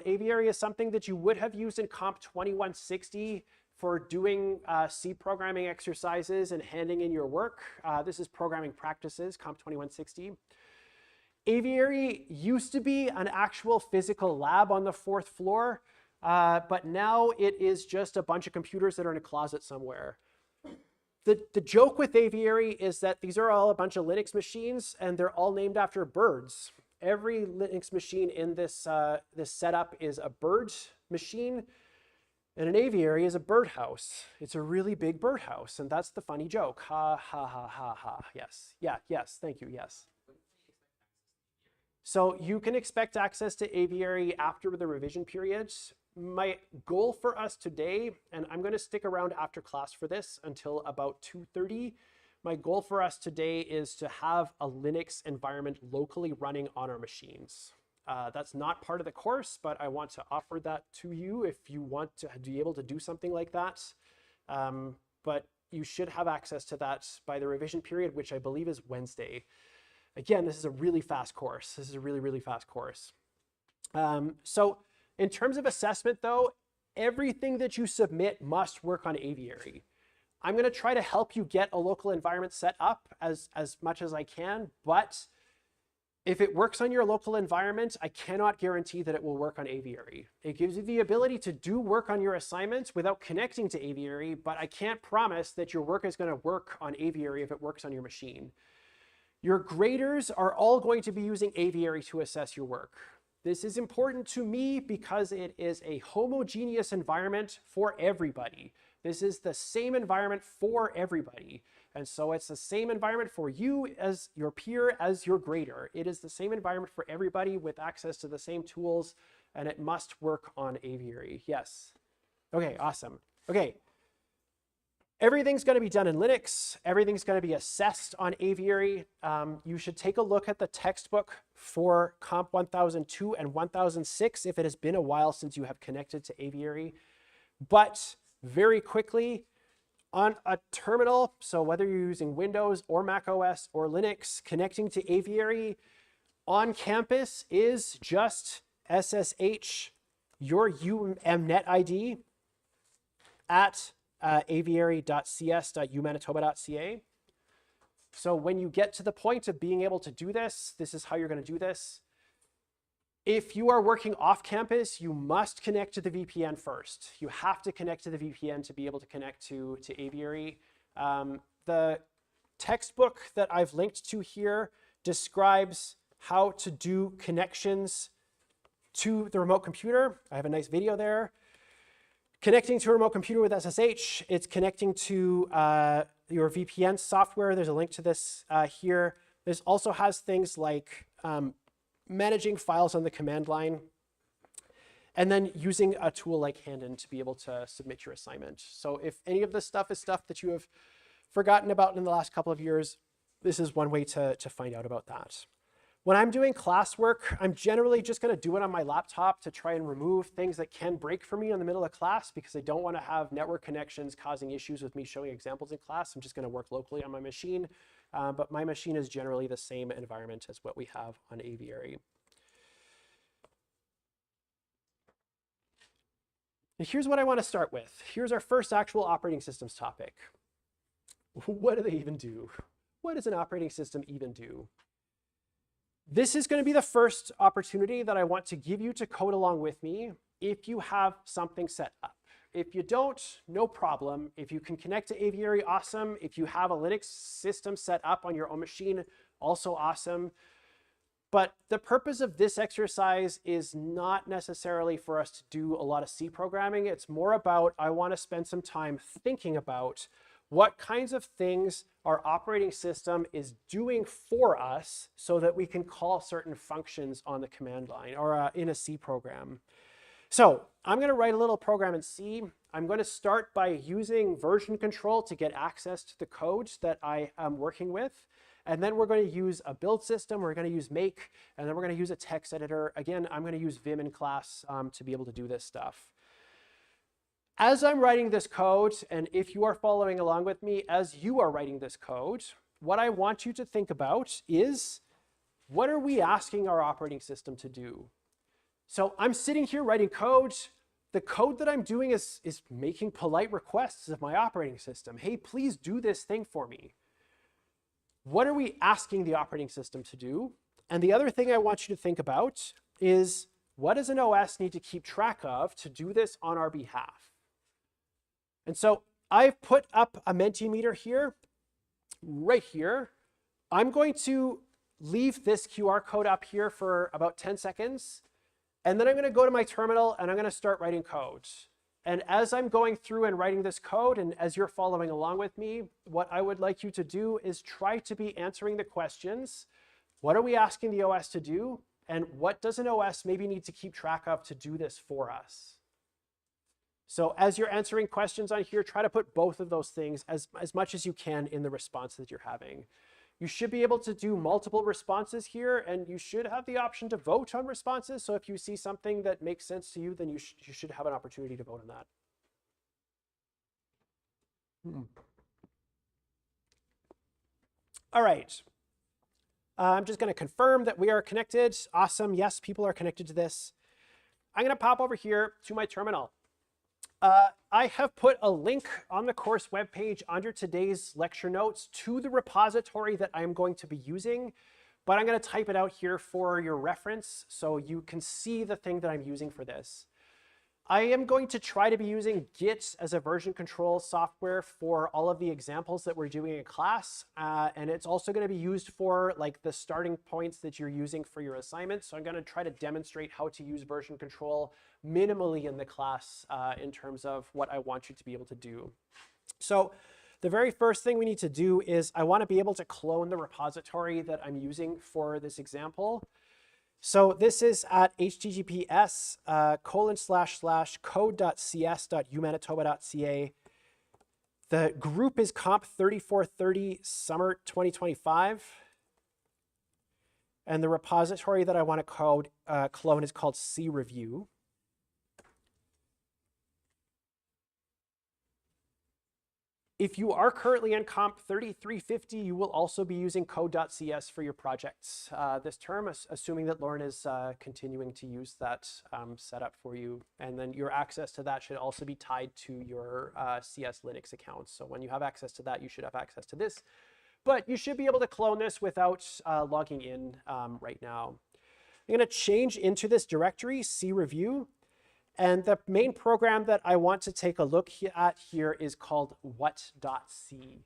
Speaker 1: Aviary is something that you would have used in Comp 2160 for doing C programming exercises and handing in your work. This is programming practices, Comp 2160. Aviary used to be an actual physical lab on the 4th floor, but now it is just a bunch of computers that are in a closet somewhere. The joke with Aviary is that these are all a bunch of Linux machines, and they're all named after birds. Every Linux machine in this, this setup is a bird machine, and an aviary is a birdhouse. It's a really big birdhouse, and that's the funny joke. Ha, ha, ha, ha, ha. Yes, yeah, yes, thank you, yes. So you can expect access to Aviary after the revision periods. My goal for us today, and I'm going to stick around after class for this until about 2:30. My goal for us today is to have a Linux environment locally running on our machines. That's not part of the course, but I want to offer that to you if you want to be able to do something like that. But you should have access to that by the revision period, which I believe is Wednesday. Again, this is a really fast course. This is a really, really fast course. So in terms of assessment, though, everything that you submit must work on Aviary. I'm going to try to help you get a local environment set up as much as I can, but if it works on your local environment, I cannot guarantee that it will work on Aviary. It gives you the ability to do work on your assignments without connecting to Aviary, but I can't promise that your work is going to work on Aviary if it works on your machine. Your graders are all going to be using Aviary to assess your work. This is important to me because it is a homogeneous environment for everybody. This is the same environment for everybody. And so it's the same environment for you as your peer, as your grader. It is the same environment for everybody with access to the same tools, and it must work on Aviary. Yes. Okay, awesome. Okay. Everything's going to be done in Linux. Everything's going to be assessed on Aviary. You should take a look at the textbook for Comp 1002 and 1006 if it has been a while since you have connected to Aviary. But very quickly, on a terminal, so whether you're using Windows or macOS or Linux, connecting to Aviary on campus is just SSH your UMNet ID at aviary.cs.umanitoba.ca. So when you get to the point of being able to do this, this is how you're going to do this. If you are working off campus, you must connect to the VPN first. You have to connect to the VPN to be able to connect to Aviary. The textbook that I've linked to here describes how to do connections to the remote computer. I have a nice video there. Connecting to a remote computer with SSH, it's connecting to your VPN software. There's a link to this here. This also has things like managing files on the command line, and then using a tool like Handin to be able to submit your assignment. So if any of this stuff is stuff that you have forgotten about in the last couple of years, this is one way to find out about that. When I'm doing classwork, I'm generally just going to do it on my laptop to try and remove things that can break for me in the middle of class because I don't want to have network connections causing issues with me showing examples in class. I'm just going to work locally on my machine, but my machine is generally the same environment as what we have on Aviary. And here's what I want to start with. Here's our first actual operating systems topic. What do they even do? What does an operating system even do? This is going to be the first opportunity that I want to give you to code along with me if you have something set up. If you don't, no problem. If you can connect to Aviary, awesome. If you have a Linux system set up on your own machine, also awesome. But the purpose of this exercise is not necessarily for us to do a lot of C programming. It's more about I want to spend some time thinking about what kinds of things our operating system is doing for us so that we can call certain functions on the command line or in a C program. So I'm going to write a little program in C. I'm going to start by using version control to get access to the code that I am working with. And then we're going to use a build system, we're going to use make, and then we're going to use a text editor. Again, I'm going to use Vim in class to be able to do this stuff. As I'm writing this code, and if you are following along with me as you are writing this code, what I want you to think about is, what are we asking our operating system to do? So I'm sitting here writing code. The code that I'm doing is making polite requests of my operating system. Hey, please do this thing for me. What are we asking the operating system to do? And the other thing I want you to think about is, what does an OS need to keep track of to do this on our behalf? And so I've put up a Mentimeter here, right here. I'm going to leave this QR code up here for about 10 seconds. And then I'm going to go to my terminal and I'm going to start writing code. And as I'm going through and writing this code, and as you're following along with me, what I would like you to do is try to be answering the questions. What are we asking the OS to do? And what does an OS maybe need to keep track of to do this for us? So as you're answering questions on here, try to put both of those things as much as you can in the response that you're having. You should be able to do multiple responses here, and you should have the option to vote on responses. So if you see something that makes sense to you, then you should have an opportunity to vote on that. All right. I'm just going to confirm that we are connected. Awesome. Yes, people are connected to this. I'm going to pop over here to my terminal. I have put a link on the course webpage under today's lecture notes to the repository that I'm going to be using, but I'm going to type it out here for your reference so you can see the thing that I'm using for this. I am going to try to be using Git as a version control software for all of the examples that we're doing in class, and it's also going to be used for like the starting points that you're using for your assignments. So I'm going to try to demonstrate how to use version control minimally in the class in terms of what I want you to be able to do. So the very first thing we need to do is I want to be able to clone the repository that I'm using for this example. So this is at https://code.cs.umanitoba.ca. The group is comp 3430 summer 2025. And the repository that I want to clone is called C review. If you are currently in comp 3350, you will also be using code.cs for your projects this term, assuming that Lauren is continuing to use that setup for you. And then your access to that should also be tied to your CS Linux account. So when you have access to that, you should have access to this. But you should be able to clone this without logging in right now. I'm going to change into this directory, C review. And the main program that I want to take a look at here is called what.c.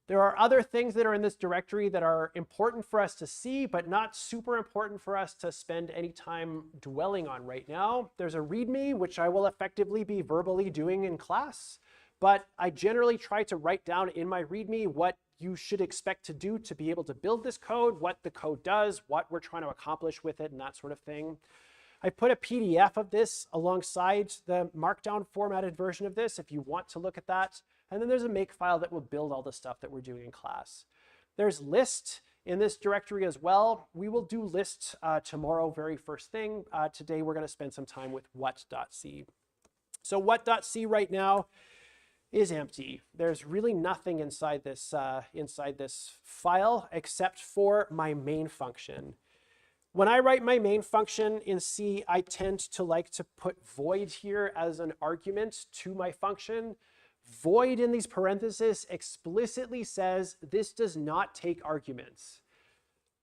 Speaker 1: There are other things that are in this directory that are important for us to see, but not super important for us to spend any time dwelling on right now. There's a README, which I will effectively be verbally doing in class, but I generally try to write down in my README what you should expect to do to be able to build this code, what the code does, what we're trying to accomplish with it, and that sort of thing. I put a PDF of this alongside the markdown formatted version of this if you want to look at that. And then there's a make file that will build all the stuff that we're doing in class. There's list in this directory as well. We will do list tomorrow, very first thing. Today we're going to spend some time with what.c. So what.c right now is empty. There's really nothing inside this file except for my main function. When I write my main function in C, I tend to like to put void here as an argument to my function. Void in these parentheses explicitly says this does not take arguments.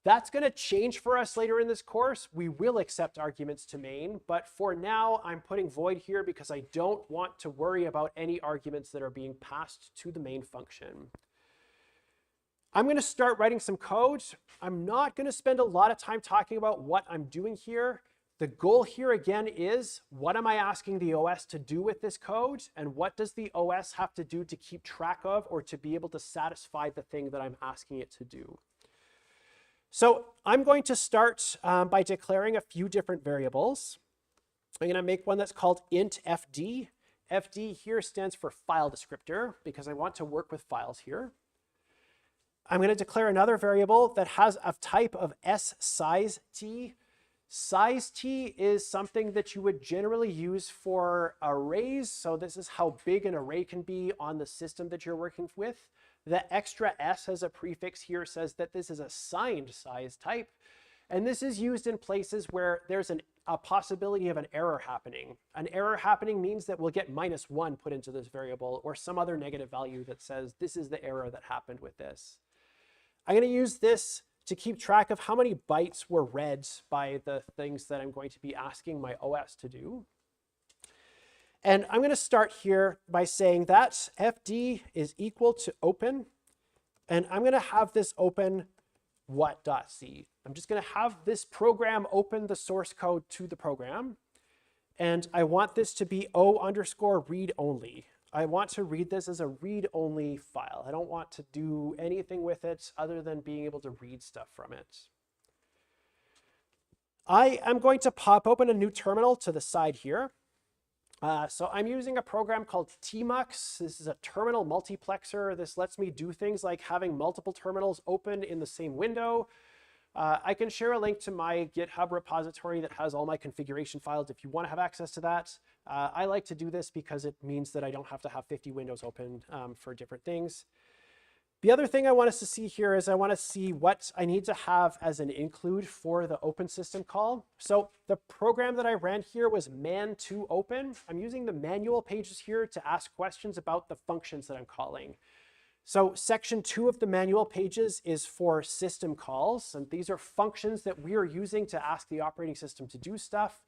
Speaker 1: That's going to change for us later in this course. We will accept arguments to main, but for now, I'm putting void here because I don't want to worry about any arguments that are being passed to the main function. I'm going to start writing some code. I'm not going to spend a lot of time talking about what I'm doing here. The goal here again is, what am I asking the OS to do with this code? And what does the OS have to do to keep track of or to be able to satisfy the thing that I'm asking it to do? So I'm going to start by declaring a few different variables. I'm going to make one that's called int fd. Fd here stands for file descriptor because I want to work with files here. I'm going to declare another variable that has a type of size t. Size t is something that you would generally use for arrays. So this is how big an array can be on the system that you're working with. The extra s as a prefix here says that this is a signed size type. And this is used in places where there's a possibility of an error happening. An error happening means that we'll get -1 put into this variable or some other negative value that says this is the error that happened with this. I'm going to use this to keep track of how many bytes were read by the things that I'm going to be asking my OS to do. And I'm going to start here by saying that fd is equal to open. And I'm going to have this open what.c. I'm just going to have this program open the source code to the program. And I want this to be O_read only. I want to read this as a read-only file. I don't want to do anything with it other than being able to read stuff from it. I am going to pop open a new terminal to the side here. So I'm using a program called tmux. This is a terminal multiplexer. This lets me do things like having multiple terminals open in the same window. I can share a link to my GitHub repository that has all my configuration files if you want to have access to that. I like to do this because it means that I don't have to have 50 windows open for different things. The other thing I want us to see here is I want to see what I need to have as an include for the open system call. So the program that I ran here was man2open. I'm using the manual pages here to ask questions about the functions that I'm calling. So section 2 of the manual pages is for system calls. And these are functions that we are using to ask the operating system to do stuff.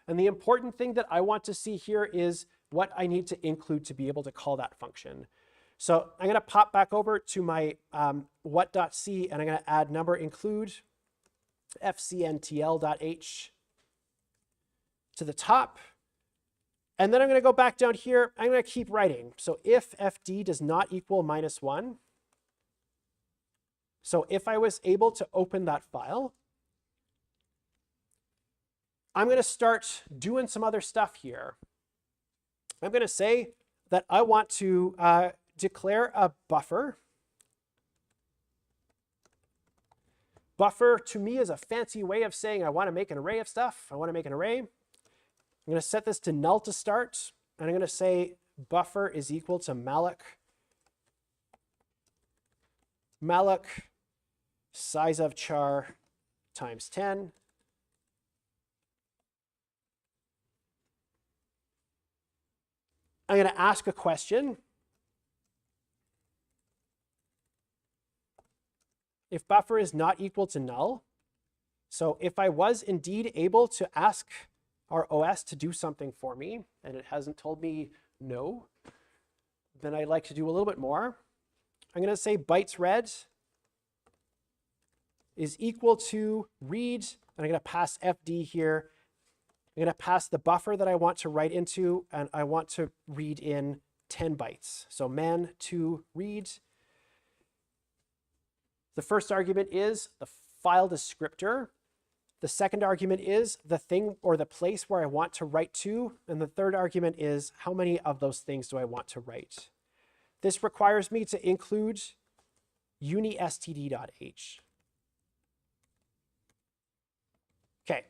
Speaker 1: And the important thing that I want to see here is what I need to include to be able to call that function. So I'm going to pop back over to my what.c, and I'm going to add number include fcntl.h to the top. And then I'm going to go back down here. I'm going to keep writing. So if fd does not equal -1, so if I was able to open that file, I'm going to start doing some other stuff here. I'm going to say that I want to declare a buffer. Buffer to me is a fancy way of saying I want to make an array of stuff. I want to make an array. I'm going to set this to null to start, and I'm going to say buffer is equal to malloc size of char times 10. I'm going to ask a question. If buffer is not equal to null, so if I was indeed able to ask our OS to do something for me, and it hasn't told me no, then I'd like to do a little bit more. I'm going to say bytes read is equal to read, and I'm going to pass fd here. I'm going to pass the buffer that I want to write into, and I want to read in 10 bytes. So man2 read. The first argument is the file descriptor. The second argument is the thing or the place where I want to write to. And the third argument is how many of those things do I want to write. This requires me to include unistd.h. Okay,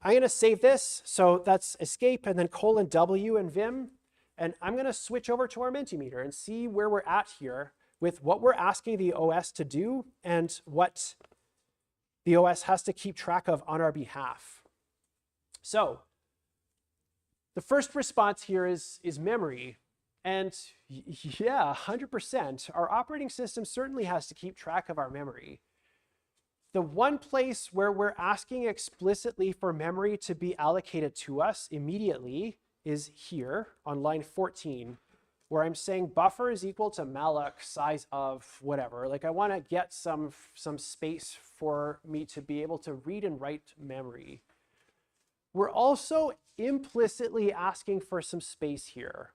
Speaker 1: I'm going to save this. So that's escape and then :W in Vim. And I'm going to switch over to our Mentimeter and see where we're at here with what we're asking the OS to do and what the OS has to keep track of on our behalf. So the first response here is memory. And yeah, 100%. Our operating system certainly has to keep track of our memory. The one place where we're asking explicitly for memory to be allocated to us immediately is here on line 14, where I'm saying buffer is equal to malloc size of whatever. Like I want to get some space for me to be able to read and write memory. We're also implicitly asking for some space here.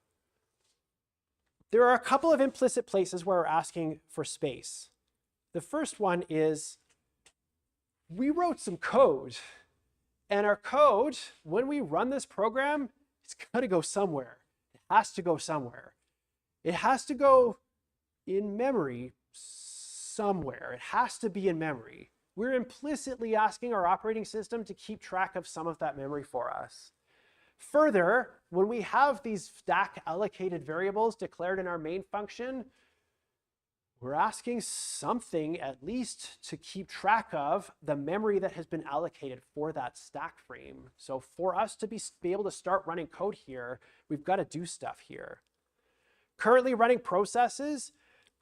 Speaker 1: There are a couple of implicit places where we're asking for space. The first one is we wrote some code. And our code, when we run this program, it's got to go somewhere. It has to go somewhere. It has to go in memory somewhere. It has to be in memory. We're implicitly asking our operating system to keep track of some of that memory for us. Further, when we have these stack allocated variables declared in our main function, we're asking something at least to keep track of the memory that has been allocated for that stack frame. So for us to be able to start running code here, we've got to do stuff here. Currently running processes,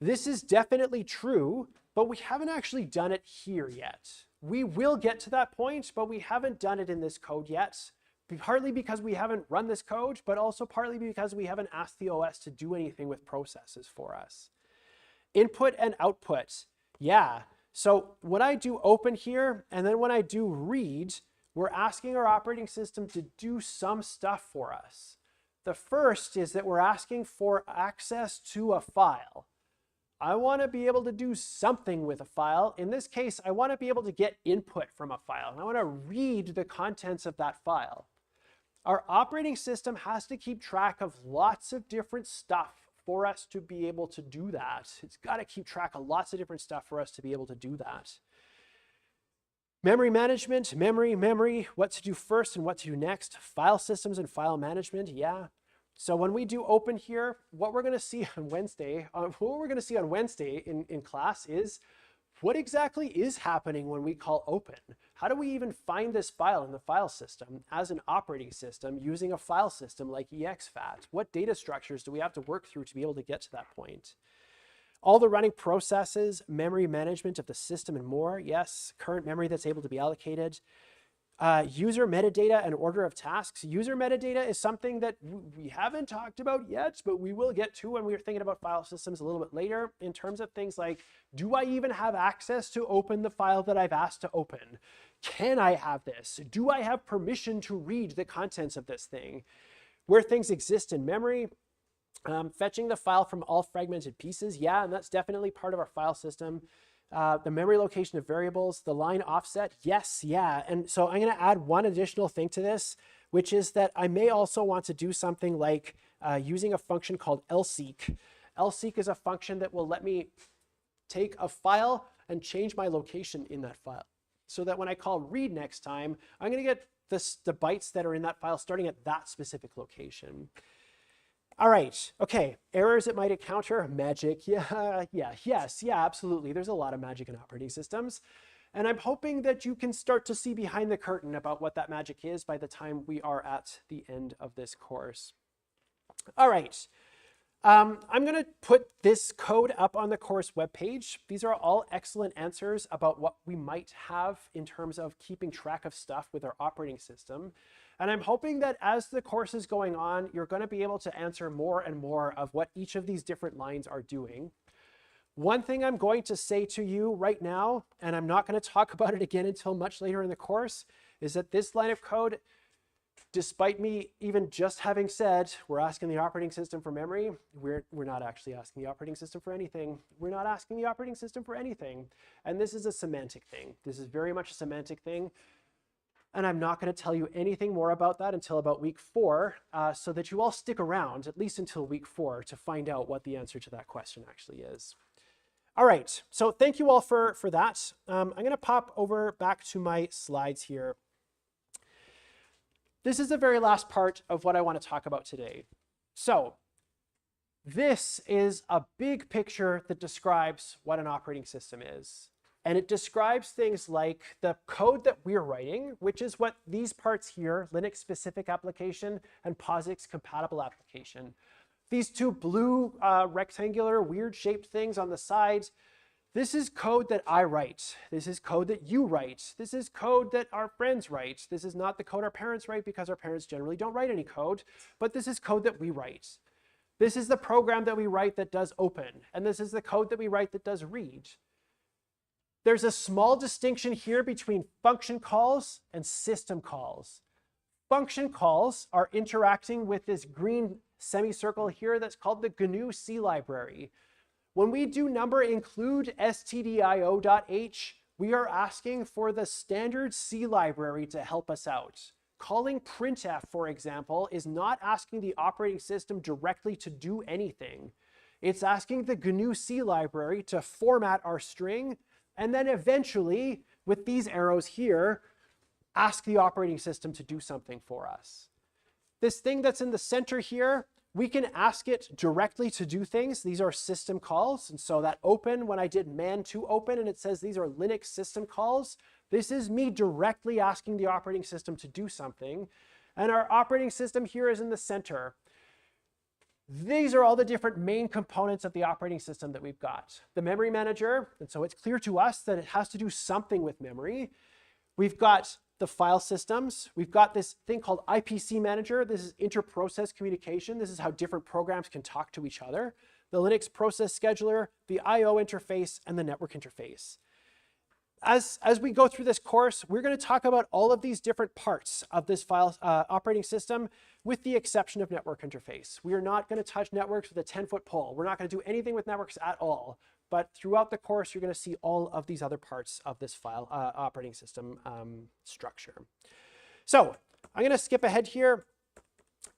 Speaker 1: this is definitely true, but we haven't actually done it here yet. We will get to that point, but we haven't done it in this code yet. Partly because we haven't run this code, but also partly because we haven't asked the OS to do anything with processes for us. Input and output. Yeah. So when I do open here, and then when I do read, we're asking our operating system to do some stuff for us. The first is that we're asking for access to a file. I want to be able to do something with a file. In this case, I want to be able to get input from a file, and I want to read the contents of that file. Our operating system has to keep track of lots of different stuff for us to be able to do that. It's got to keep track of lots of different stuff for us to be able to do that. Memory management, memory, what to do first and what to do next. File systems and file management, yeah. So when we do open here, what we're going to see on Wednesday, in class is what exactly is happening when we call open? How do we even find this file in the file system as an operating system using a file system like exFAT? What data structures do we have to work through to be able to get to that point? All the running processes, memory management of the system and more. Yes, current memory that's able to be allocated. User metadata and order of tasks. User metadata is something that we haven't talked about yet, but we will get to when we're thinking about file systems a little bit later in terms of things like, do I even have access to open the file that I've asked to open? Can I have this? Do I have permission to read the contents of this thing? Where things exist in memory. Fetching the file from all fragmented pieces. Yeah, and that's definitely part of our file system. The memory location of variables, the line offset, yes, yeah. And so I'm going to add one additional thing to this, which is that I may also want to do something like using a function called lseek. Lseek is a function that will let me take a file and change my location in that file, so that when I call read next time, I'm going to get the bytes that are in that file starting at that specific location. All right, okay, errors it might encounter, magic, yes, absolutely. There's a lot of magic in operating systems. And I'm hoping that you can start to see behind the curtain about what that magic is by the time we are at the end of this course. All right, I'm gonna put this code up on the course webpage. These are all excellent answers about what we might have in terms of keeping track of stuff with our operating system. And I'm hoping that as the course is going on, you're going to be able to answer more and more of what each of these different lines are doing. One thing I'm going to say to you right now, and I'm not going to talk about it again until much later in the course, is that this line of code, despite me even just having said we're asking the operating system for memory, we're not actually asking the operating system for anything. We're not asking the operating system for anything. And this is a semantic thing. This is very much a semantic thing. And I'm not going to tell you anything more about that until about week 4, so that you all stick around at least until week 4 to find out what the answer to that question actually is. All right, so thank you all for that. I'm going to pop over back to my slides here. This is the very last part of what I want to talk about today. So this is a big picture that describes what an operating system is. And it describes things like the code that we're writing, which is what these parts here, Linux-specific application and POSIX-compatible application. These two blue rectangular weird shaped things on the sides, this is code that I write. This is code that you write. This is code that our friends write. This is not the code our parents write because our parents generally don't write any code, but this is code that we write. This is the program that we write that does open, and this is the code that we write that does read. There's a small distinction here between function calls and system calls. Function calls are interacting with this green semicircle here that's called the GNU C library. When we do number include stdio.h, we are asking for the standard C library to help us out. Calling printf, for example, is not asking the operating system directly to do anything. It's asking the GNU C library to format our string, and then eventually, with these arrows here, ask the operating system to do something for us. This thing that's in the center here, we can ask it directly to do things. These are system calls. And so that open, when I did man to open, and it says these are Linux system calls, this is me directly asking the operating system to do something. And our operating system here is in the center. These are all the different main components of the operating system that we've got. The memory manager, and so it's clear to us that it has to do something with memory. We've got the file systems. We've got this thing called IPC manager. This is inter-process communication. This is how different programs can talk to each other. The Linux process scheduler, the I/O interface, and the network interface. As we go through this course, we're going to talk about all of these different parts of this file operating system, with the exception of network interface. We are not going to touch networks with a 10-foot pole. We're not going to do anything with networks at all. But throughout the course, you're going to see all of these other parts of this file operating system structure. So I'm going to skip ahead here.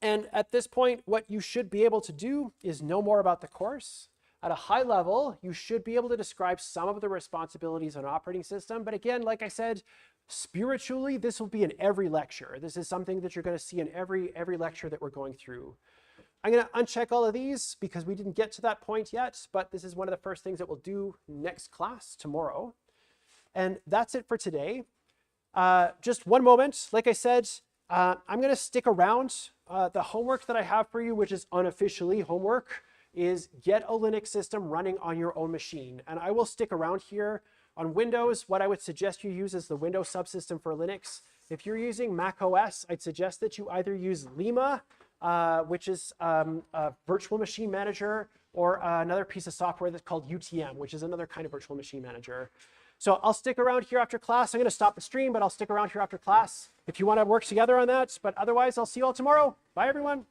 Speaker 1: And at this point, what you should be able to do is know more about the course. At a high level, you should be able to describe some of the responsibilities of an operating system. But again, like I said, spiritually, this will be in every lecture. This is something that you're going to see in every lecture that we're going through. I'm going to uncheck all of these because we didn't get to that point yet, but this is one of the first things that we'll do next class tomorrow. And that's it for today. Just one moment. Like I said, I'm going to stick around. The homework that I have for you, which is unofficially homework, is get a Linux system running on your own machine. And I will stick around here. On Windows, what I would suggest you use is the Windows subsystem for Linux. If you're using macOS, I'd suggest that you either use Lima, which is a virtual machine manager, or another piece of software that's called UTM, which is another kind of virtual machine manager. So I'll stick around here after class. I'm going to stop the stream, but I'll stick around here after class if you want to work together on that. But otherwise, I'll see you all tomorrow. Bye, everyone.